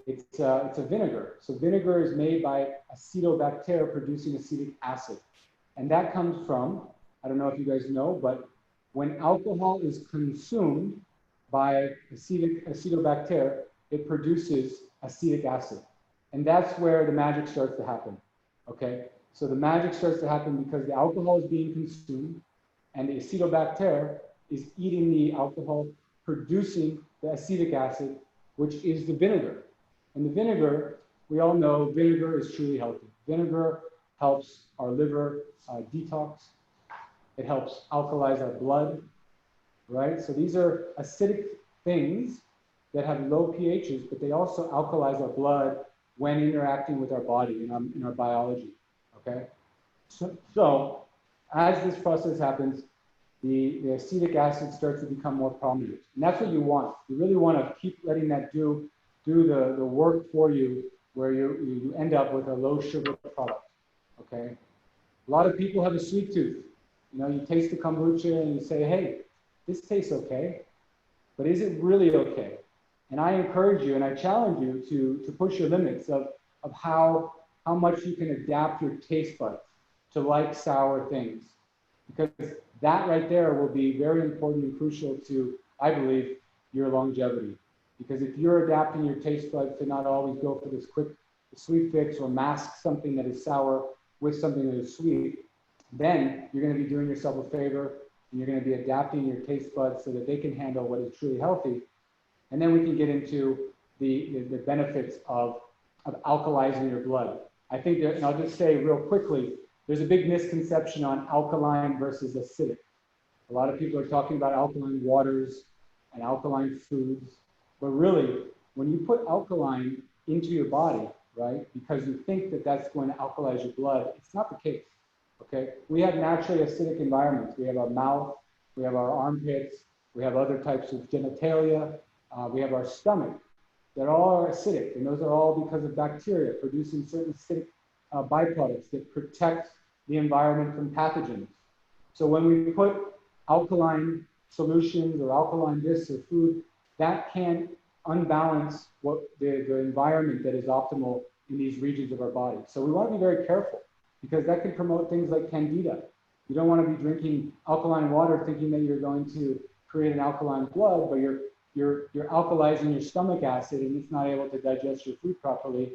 It's a vinegar. So vinegar is made by acetobacter producing acetic acid. And that comes from, I don't know if you guys know, but when alcohol is consumed by acetobacter, it produces acetic acid. And that's where the magic starts to happen, okay? So the magic starts to happen because the alcohol is being consumed and the acetobacter is eating the alcohol, producing the acetic acid, which is the vinegar. And the vinegar, we all know vinegar is truly healthy. Vinegar helps our liver detox. It helps alkalize our blood, right? So these are acidic things that have low pHs, but they also alkalize our blood when interacting with our body in our biology, okay? So as this process happens, the acetic acid starts to become more prominent. And that's what you want. You really want to keep letting that do the work for you, where you end up with a low sugar product, okay? A lot of people have a sweet tooth. You know, you taste the kombucha and you say, hey, this tastes okay, but is it really okay? And I encourage you and I challenge you to push your limits of how much you can adapt your taste buds to like sour things. Because that right there will be very important and crucial to, I believe, your longevity. Because if you're adapting your taste buds to not always go for this quick sweet fix or mask something that is sour with something that is sweet, then you're going to be doing yourself a favor and you're going to be adapting your taste buds so that they can handle what is truly healthy. And then we can get into the benefits of alkalizing your blood. I think that, and I'll just say real quickly, there's a big misconception on alkaline versus acidic. A lot of people are talking about alkaline waters and alkaline foods, but really, when you put alkaline into your body, right, because you think that that's going to alkalize your blood, it's not the case, okay? We have naturally acidic environments. We have our mouth, we have our armpits, we have other types of genitalia, we have our stomach. That all are acidic, and those are all because of bacteria producing certain acidic byproducts that protect the environment from pathogens. So when we put alkaline solutions or alkaline this or food, that can unbalance what the environment that is optimal in these regions of our body. So we want to be very careful because that can promote things like candida. You don't want to be drinking alkaline water thinking that you're going to create an alkaline blood, but you're alkalizing your stomach acid and it's not able to digest your food properly.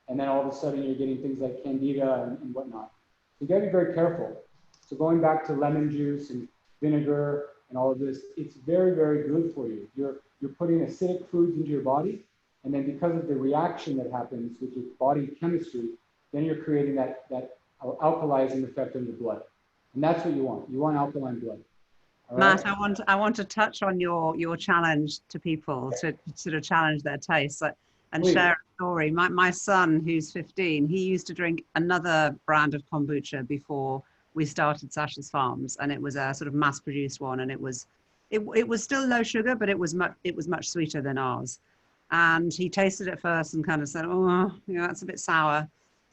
And then all of a sudden you're getting things like candida and whatnot. So you gotta be very careful. So going back to lemon juice and vinegar and all of this, it's very, very good for you. You're putting acidic foods into your body. And then because of the reaction that happens with your body chemistry, then you're creating that alkalizing effect on your blood. And that's what you want. You want alkaline blood. All right? Matt, I want to touch on your challenge to people to sort of challenge their taste. and Please. share a story. My son, who's 15, he used to drink another brand of kombucha before we started Sasha's Farms, and it was a sort of mass-produced one, and it was still low sugar, but it was much sweeter than ours. And he tasted it first and kind of said, "Oh, that's a bit sour."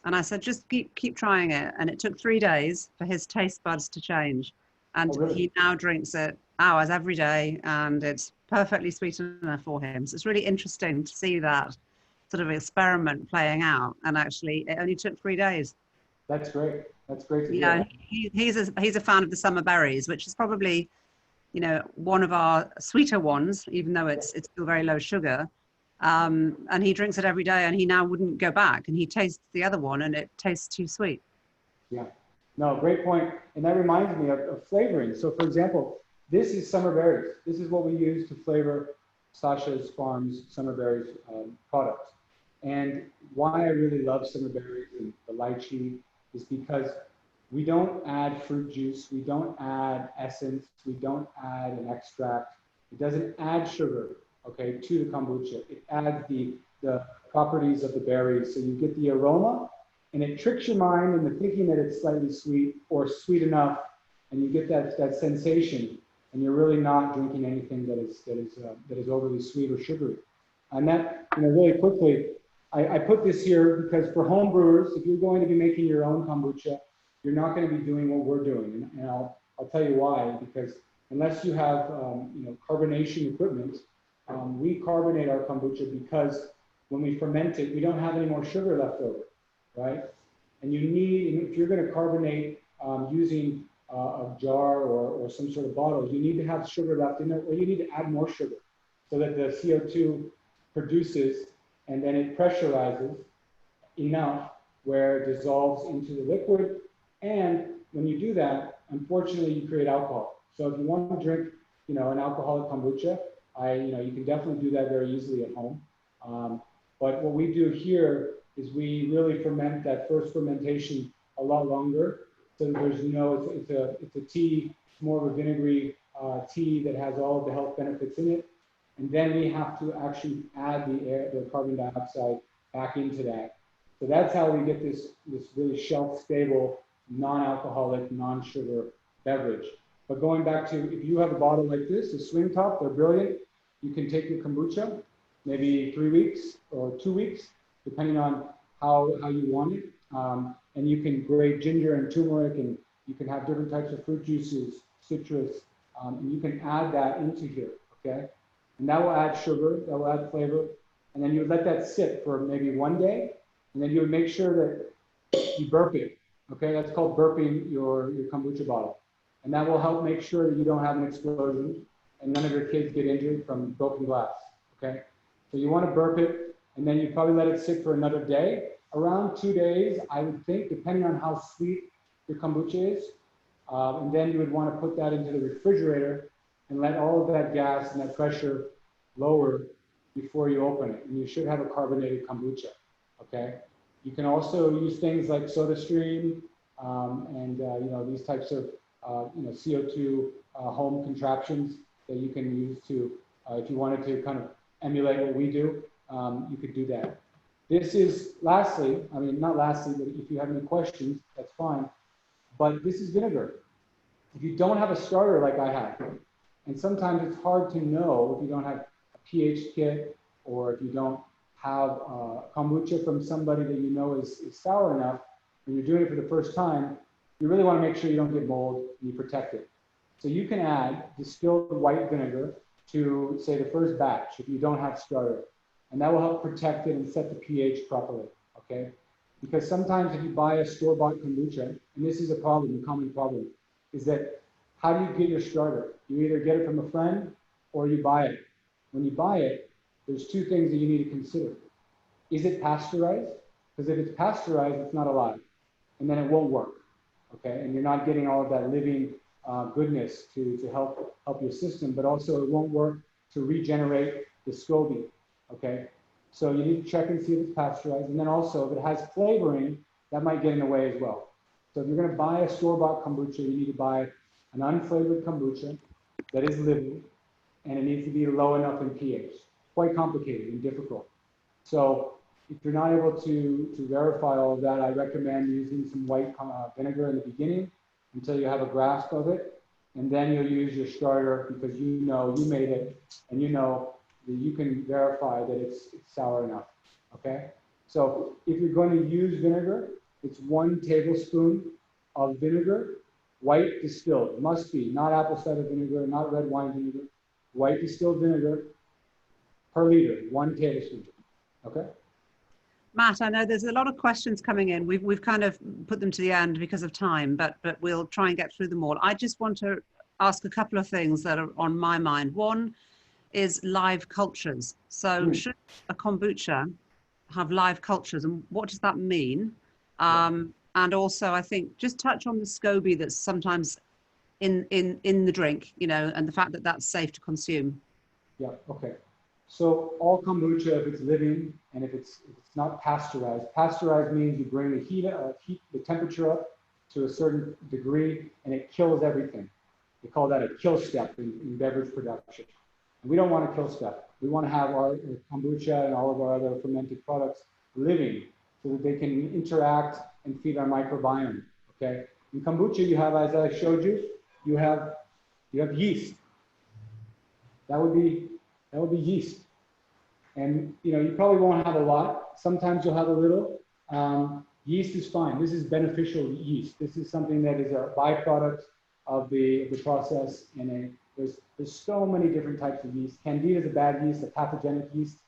And I said, "Just keep trying it." And it took 3 days for his taste buds to change, and Oh, really? he now drinks it hours every day, and it's perfectly sweet enough for him. So it's really interesting to see that sort of experiment playing out. And actually, it only took 3 days. That's great. That's great to Yeah, hear. he's a fan of the summer berries, which is probably, one of our sweeter ones, even though it's still very low sugar. And he drinks it every day, and he now wouldn't go back. And he tastes the other one, and it tastes too sweet. Yeah. No, great point. And that reminds me of flavoring. So for example, this is summer berries. This is what we use to flavor Sasha's Farms summer berries products. And why I really love summer berries and the lychee is because we don't add fruit juice, we don't add essence, we don't add an extract. It doesn't add sugar, okay, to the kombucha. It adds the properties of the berries. So you get the aroma, and it tricks your mind into thinking that it's slightly sweet or sweet enough, and you get that sensation, and you're really not drinking anything that is overly sweet or sugary. And that, really quickly, I put this here because for home brewers, if you're going to be making your own kombucha, you're not going to be doing what we're doing, and I'll tell you why. Because unless you have carbonation equipment, we carbonate our kombucha because when we ferment it, we don't have any more sugar left over, right? And if you're going to carbonate using a jar or some sort of bottle, you need to have sugar left in it, or you need to add more sugar so that the CO2 produces, and then it pressurizes enough where it dissolves into the liquid. And when you do that, unfortunately, you create alcohol. So if you want to drink, an alcoholic kombucha, you can definitely do that very easily at home. But what we do here is we really ferment that first fermentation a lot longer. So there's it's a tea, more of a vinegary tea that has all of the health benefits in it. And then we have to actually add the carbon dioxide back into that. So that's how we get this really shelf-stable, non-alcoholic, non-sugar beverage. But going back to, if you have a bottle like this, a swing top, they're brilliant. You can take your kombucha, maybe 3 weeks or 2 weeks, depending on how you want it. And you can grate ginger and turmeric, and you can have different types of fruit juices, citrus, and you can add that into here, okay? And that will add sugar, that will add flavor. And then you would let that sit for maybe 1 day, and then you would make sure that you burp it, okay? That's called burping your kombucha bottle. And that will help make sure that you don't have an explosion and none of your kids get injured from broken glass, okay? So you want to burp it, and then you probably let it sit for another day. Around 2 days, I would think, depending on how sweet your kombucha is. And then you would want to put that into the refrigerator and let all of that gas and that pressure lower before you open it. And you should have a carbonated kombucha, okay? You can also use things like SodaStream and these types of CO2 home contraptions that you can use to, if you wanted to kind of emulate what we do, you could do that. This is lastly, not lastly, but if you have any questions, that's fine. But this is vinegar. If you don't have a starter like I have, and sometimes it's hard to know if you don't have a pH kit, or if you don't have kombucha from somebody that you know is sour enough, and you're doing it for the first time, you really want to make sure you don't get mold and you protect it. So you can add distilled white vinegar to, say, the first batch if you don't have starter. And that will help protect it and set the pH properly, okay? Because sometimes if you buy a store-bought kombucha, and this is a problem, a common problem, is that how do you get your starter? You either get it from a friend or you buy it. When you buy it, there's two things that you need to consider. Is it pasteurized? Because if it's pasteurized, it's not alive, and then it won't work, okay? And you're not getting all of that living goodness to help your system, but also it won't work to regenerate the SCOBY. Okay, so you need to check and see if it's pasteurized, and then also if it has flavoring, that might get in the way as well. So if you're going to buy a store-bought kombucha, you need to buy an unflavored kombucha that is living, and it needs to be low enough in pH. Quite complicated and difficult. So if you're not able to verify all of that, I recommend using some white vinegar in the beginning until you have a grasp of it. And then you'll use your starter because you know you made it and you know that you can verify that it's sour enough, okay? So if you're going to use vinegar, it's 1 tablespoon of vinegar, white distilled, must be, not apple cider vinegar, not red wine vinegar, white distilled vinegar per liter, 1 tablespoon, okay? Matt, I know there's a lot of questions coming in. We've kind of put them to the end because of time, but we'll try and get through them all. I just want to ask a couple of things that are on my mind. One is live cultures. So should a kombucha have live cultures, and what does that mean? And also, I think just touch on the SCOBY that's sometimes in the drink, you know, and the fact that that's safe to consume. Yeah, okay. So all kombucha, if it's living and if it's not pasteurized, pasteurized means you bring the heat, the temperature up to a certain degree and it kills everything. They call that a kill step in beverage production. And we don't want a kill step. We want to have our kombucha and all of our other fermented products living so that they can interact and feed our microbiome, okay? In kombucha, you have, as I showed you, you have yeast. That would be yeast. And you know, you probably won't have a lot. Sometimes you'll have a little. Yeast is fine. This is beneficial yeast. This is something that is a byproduct of the process. And there's so many different types of yeast. Candida is a bad yeast, a pathogenic yeast.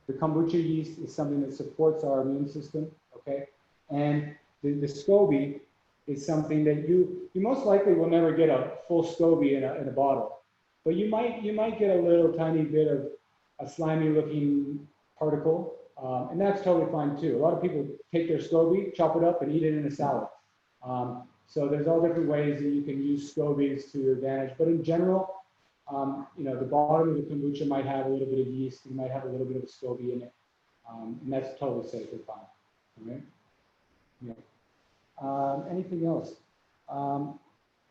The kombucha yeast is something that supports our immune system, okay? And the SCOBY is something that you most likely will never get a full SCOBY in a bottle. But you might get a little tiny bit of a slimy looking particle, and that's totally fine too. A lot of people take their SCOBY, chop it up, and eat it in a salad. So there's all different ways that you can use SCOBYs to your advantage. But in general, you know, the bottom of the kombucha might have a little bit of yeast. You might have a little bit of SCOBY in it, and that's totally safe and fine. All right? Yeah. Anything else?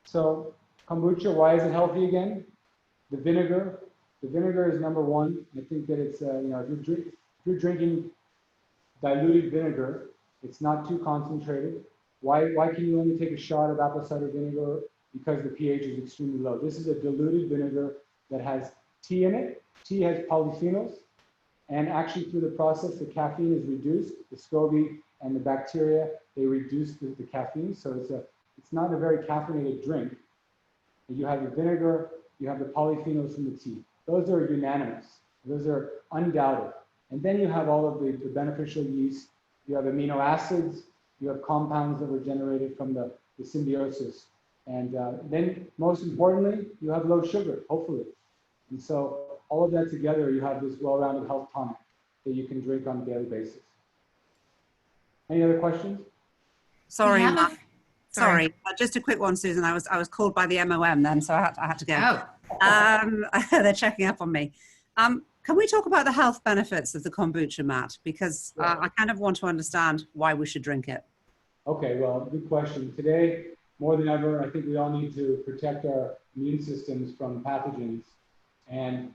So kombucha, why is it healthy again? The vinegar is number one. I think that it's, you know, if you're drinking diluted vinegar, it's not too concentrated. Why can you only take a shot of apple cider vinegar? Because the pH is extremely low. This is a diluted vinegar that has tea in it. Tea has polyphenols, and actually through the process, the caffeine is reduced. The SCOBY and the bacteria, they reduce the caffeine, so it's not a very caffeinated drink. And you have the vinegar, you have the polyphenols from the tea. Those are unanimous. Those are undoubted. And then you have all of the beneficial yeast. You have amino acids. You have compounds that were generated from the symbiosis. And then most importantly, you have low sugar, hopefully. And so all of that together, you have this well-rounded health tonic that you can drink on a daily basis. Any other questions? Sorry, Matt. Sorry. Just a quick one, Susan. I was called by the MOM then, so I had to go. Oh. They're checking up on me. Can we talk about the health benefits of the kombucha, Matt? Because I kind of want to understand why we should drink it. Okay, well, good question. Today, more than ever, I think we all need to protect our immune systems from pathogens. And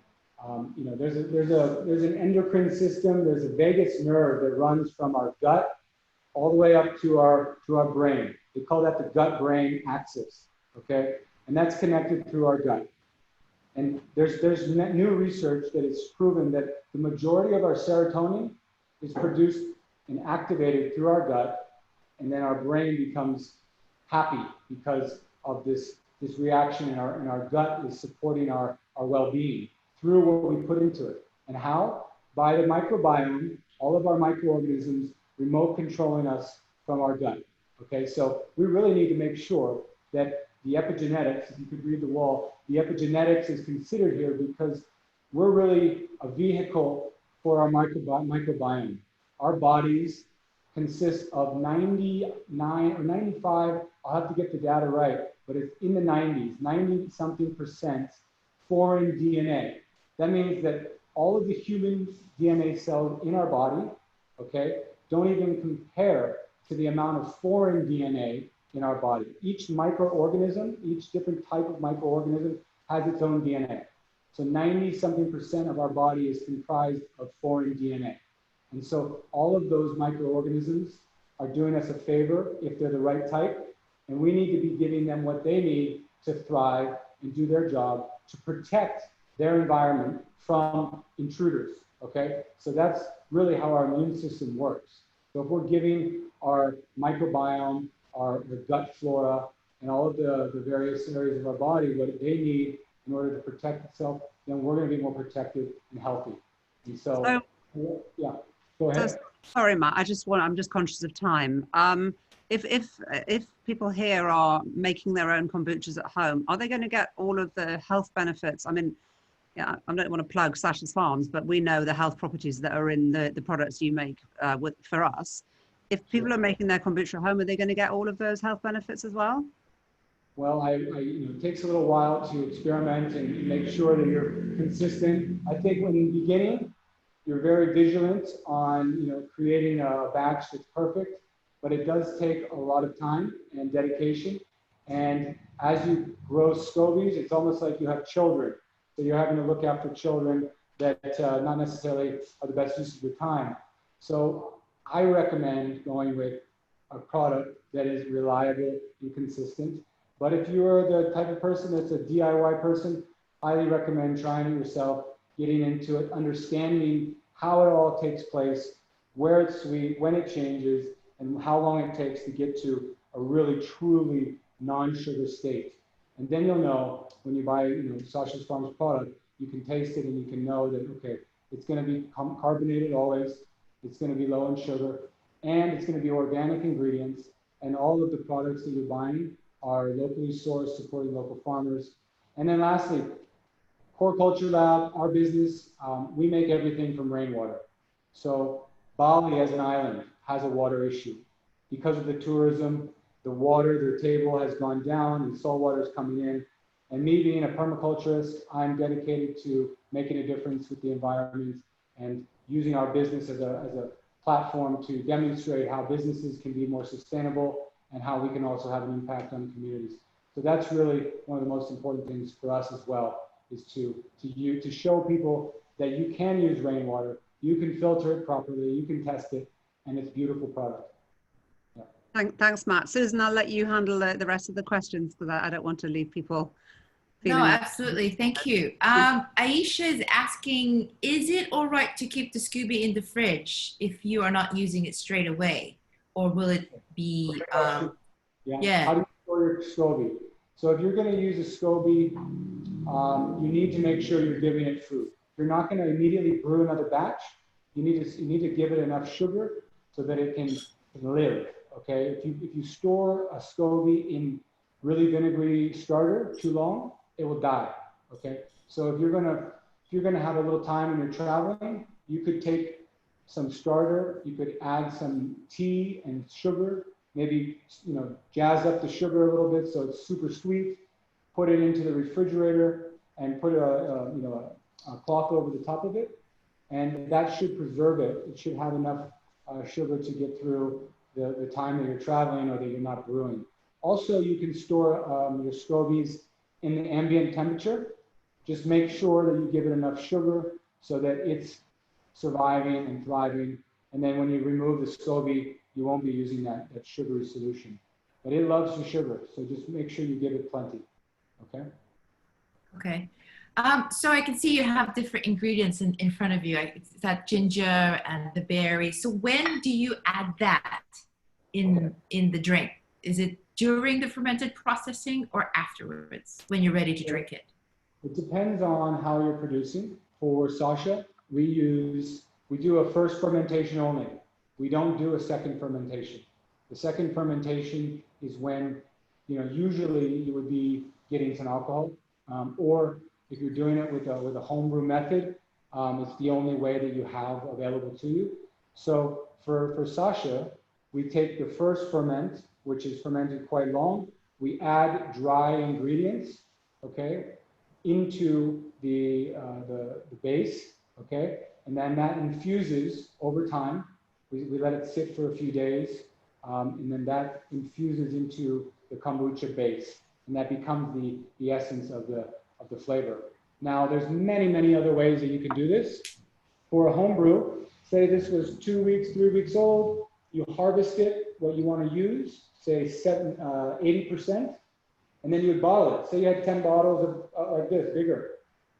you know, there's an endocrine system. There's a vagus nerve that runs from our gut all the way up to our brain. They call that the gut-brain axis. Okay, and that's connected through our gut. And there's new research that has proven that the majority of our serotonin is produced and activated through our gut, and then our brain becomes happy because of this reaction in our gut is supporting our well-being through what we put into it. And how? By the microbiome, all of our microorganisms remote controlling us from our gut. Okay, so we really need to make sure that the epigenetics, if you could read the wall, the epigenetics is considered here because we're really a vehicle for our microbiome. Our bodies consist of 99 or 95, I'll have to get the data right, but it's in the 90s, 90-something% foreign DNA. That means that all of the human DNA cells in our body, okay, don't even compare to the amount of foreign DNA in our body. Each microorganism, each different type of microorganism has its own DNA. So 90-something% of our body is comprised of foreign DNA. And so all of those microorganisms are doing us a favor if they're the right type, and we need to be giving them what they need to thrive and do their job to protect their environment from intruders, okay? So that's really how our immune system works. So if we're giving our microbiome, our gut flora, and all of the various areas of our body what they need in order to protect itself, then we're going to be more protected and healthy. And so yeah, go ahead. So, sorry, Matt. I'm just conscious of time. If people here are making their own kombuchas at home, are they going to get all of the health benefits? I mean, yeah, I don't want to plug Sasha's Farms, but we know the health properties that are in the products you make for us. If people are making their kombucha at home, are they going to get all of those health benefits as well? Well, it takes a little while to experiment and make sure that you're consistent. I think when in the beginning, you're very vigilant on creating a batch that's perfect, but it does take a lot of time and dedication. And as you grow SCOBYs, it's almost like you have children. So you're having to look after children that not necessarily are the best use of your time. So I recommend going with a product that is reliable and consistent. But if you're the type of person that's a DIY person, highly recommend trying it yourself, getting into it, understanding how it all takes place, where it's sweet, when it changes, and how long it takes to get to a really truly non-sugar state. And then you'll know when you buy Sasha's Farms product, you can taste it and you can know that, okay, it's going to be carbonated always, it's going to be low in sugar, and it's going to be organic ingredients, and all of the products that you're buying are locally sourced, supporting local farmers. And then lastly, Core Culture Lab, our business, we make everything from rainwater. So Bali as an island has a water issue. Because of the tourism, the water, their table has gone down and salt water is coming in. And me being a permaculturist, I'm dedicated to making a difference with the environment and using our business as a platform to demonstrate how businesses can be more sustainable and how we can also have an impact on the communities. So that's really one of the most important things for us as well, is to show people that you can use rainwater, you can filter it properly, you can test it, and it's a beautiful product. Yeah. Thanks, Matt. Susan, I'll let you handle the rest of the questions because I don't want to leave people feeling. No, absolutely. Thank you. Aisha is asking, is it all right to keep the SCOBY in the fridge if you are not using it straight away? Or will it be, yeah. How do you store your SCOBY? So if you're going to use a SCOBY, you need to make sure you're giving it food. You're not going to immediately brew another batch. You need to give it enough sugar so that it can live. Okay. If you store a SCOBY in really vinegary starter too long, it will die. Okay. So if you're gonna have a little time when you're traveling, you could take some starter. You could add some tea and sugar. Maybe jazz up the sugar a little bit so it's super sweet. Put it into the refrigerator and put a cloth over the top of it, and that should preserve it. It should have enough sugar to get through the time that you're traveling or that you're not brewing. Also, you can store your SCOBYs in the ambient temperature. Just make sure that you give it enough sugar so that it's surviving and thriving. And then when you remove the SCOBY, you won't be using that sugary solution. But it loves the sugar, so just make sure you give it plenty. Okay? Okay. So I can see you have different ingredients in front of you. It's that ginger and the berry. So when do you add that in the drink? Is it during the fermented processing or afterwards when you're ready to drink it? It depends on how you're producing. For Sasha, we do a first fermentation only. We don't do a second fermentation. The second fermentation is when, usually you would be getting some alcohol, or if you're doing it with a homebrew method, it's the only way that you have available to you. So for Sasha, we take the first ferment, which is fermented quite long. We add dry ingredients, okay, into the base, okay, and then that infuses over time. We let it sit for a few days, and then that infuses into the kombucha base, and that becomes the essence of the flavor. Now, there's many other ways that you can do this. For a homebrew, say this was 2 weeks, 3 weeks old, you harvest it, what you want to use, say 80%, and then you would bottle it. Say you had 10 bottles of like this, bigger.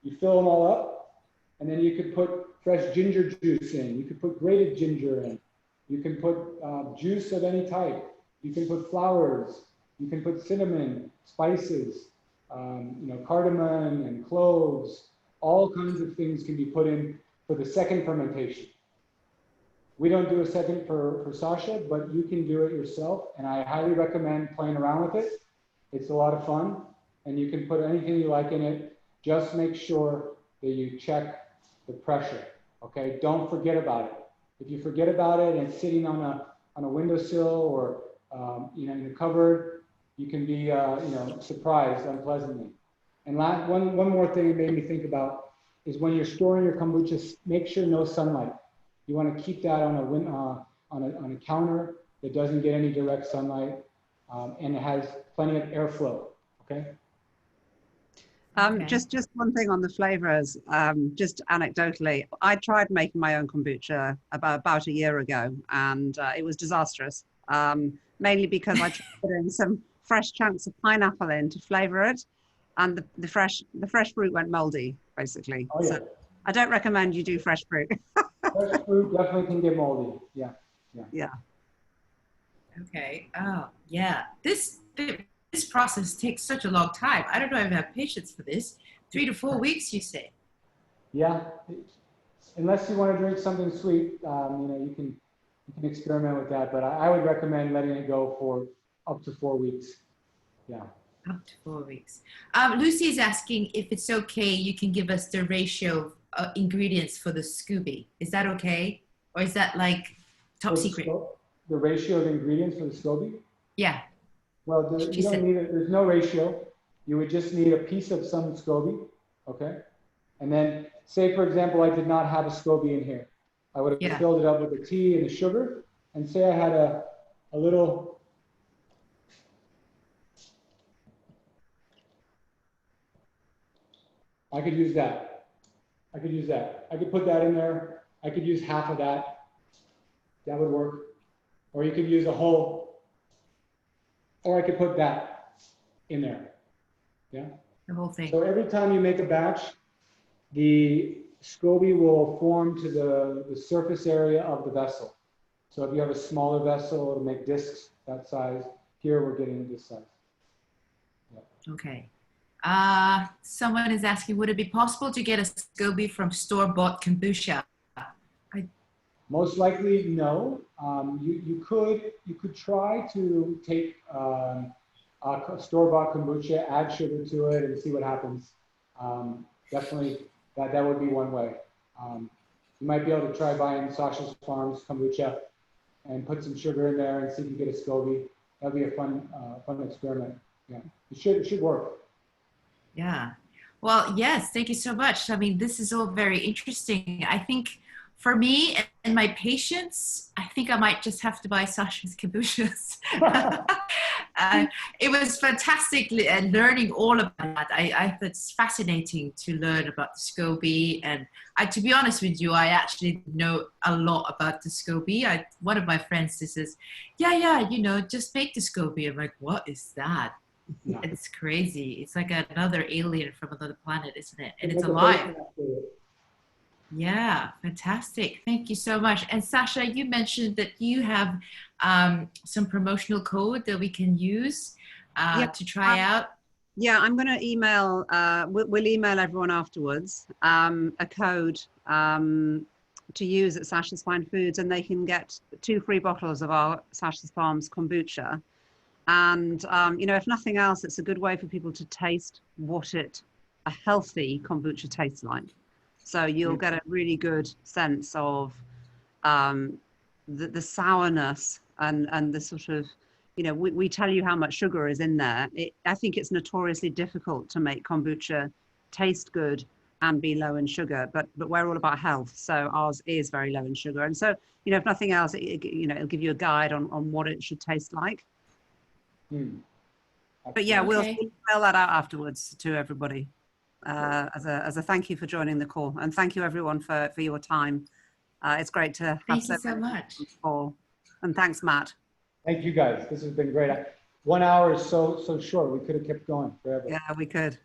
You fill them all up, and then you could put fresh ginger juice in. You could put grated ginger in. You can put juice of any type. You can put flowers. You can put cinnamon, spices, cardamom and cloves. All kinds of things can be put in for the second fermentation. We don't do a second for Sasha, but you can do it yourself, and I highly recommend playing around with it. It's a lot of fun, and you can put anything you like in it. Just make sure that you check the pressure, okay? Don't forget about it. If you forget about it and it's sitting on a windowsill or in the cupboard, you can be surprised unpleasantly. And one more thing it made me think about is when you're storing your kombucha, make sure no sunlight. You want to keep that on a counter that doesn't get any direct sunlight, and it has plenty of airflow. Okay. Just one thing on the flavors, just anecdotally, I tried making my own kombucha about a year ago, and it was disastrous, mainly because I tried putting some fresh chunks of pineapple in to flavor it, and the fresh fruit went moldy, basically. Oh, yeah. So I don't recommend you do fresh fruit. Fresh fruit definitely can get moldy. Yeah. Okay. Oh, yeah. This process takes such a long time. I don't know if I have patience for this. 3 to 4 weeks, you say? Yeah. Unless you want to drink something sweet, you can experiment with that. But I would recommend letting it go for up to 4 weeks. Yeah. Up to 4 weeks. Lucy is asking if it's okay, you can give us the ratio of ingredients for the SCOBY. Is that okay? Or is that like top secret? The ratio of ingredients for the SCOBY? Yeah. Well, you don't need it. There's no ratio. You would just need a piece of some SCOBY, okay? And then, say for example, I did not have a SCOBY in here. I would have filled it up with the tea and the sugar. And say I had a little, I could use that. I could put that in there. I could use half of that. That would work. Or you could use a whole, or I could put that in there. Yeah. The whole thing. So every time you make a batch, the SCOBY will form to the surface area of the vessel. So if you have a smaller vessel, it'll make discs that size. Here we're getting this size. Yeah. Okay. Someone is asking, would it be possible to get a SCOBY from store-bought kombucha? Most likely, no. You could try to take a store-bought kombucha, add sugar to it, and see what happens. Definitely, that would be one way. You might be able to try buying Sasha's Farms kombucha and put some sugar in there and see if you get a SCOBY. That'd be a fun experiment. Yeah, it should work. Yeah. Well, yes. Thank you so much. I mean, this is all very interesting. I think for me and my patients, I think I might just have to buy Sasha's kombuchas. It was fantastic learning all about that. I thought it's fascinating to learn about the SCOBY. And to be honest with you, I actually know a lot about the SCOBY. One of my friends says, yeah, just make the SCOBY. I'm like, what is that? Yeah. It's crazy. It's like another alien from another planet, isn't it? And it's alive. Yeah, fantastic. Thank you so much. And Sasha, you mentioned that you have some promotional code that we can use to try out. Yeah, I'm going to email, we'll email everyone afterwards, a code to use at Sasha's Fine Foods, and they can get 2 free bottles of our Sasha's Farms kombucha. And, if nothing else, it's a good way for people to taste what a healthy kombucha tastes like. So you'll get a really good sense of the sourness and the sort of, we tell you how much sugar is in there. I think it's notoriously difficult to make kombucha taste good and be low in sugar, but we're all about health. So ours is very low in sugar. And so, if nothing else, it'll give you a guide on what it should taste like. But yeah, we'll spell that out afterwards to everybody as a thank you for joining the call, and thank you everyone for your time It's great to have Thank you so much. Paul. And thanks, Matt. Thank you guys. This has been great. 1 hour is so short. We could have kept going forever. Yeah, we could.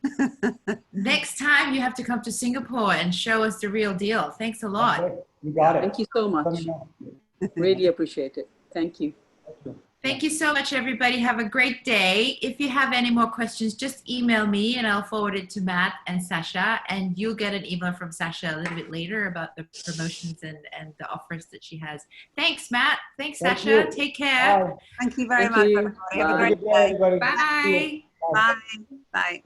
Next time you have to come to Singapore and show us the real deal. Thanks a lot. Okay, you got it. Thank you so Let much. me know. Really appreciate it. Thank you. Thank you. Thank you so much, everybody. Have a great day. If you have any more questions, just email me and I'll forward it to Matt and Sasha. And you'll get an email from Sasha a little bit later about the promotions and the offers that she has. Thanks, Matt. Thanks, Thank Sasha. you. Take care. Bye. Thank you very Thank much, you. everybody. Have a Bye. great Have a good day, day. everybody. See you. Bye. Bye. Bye.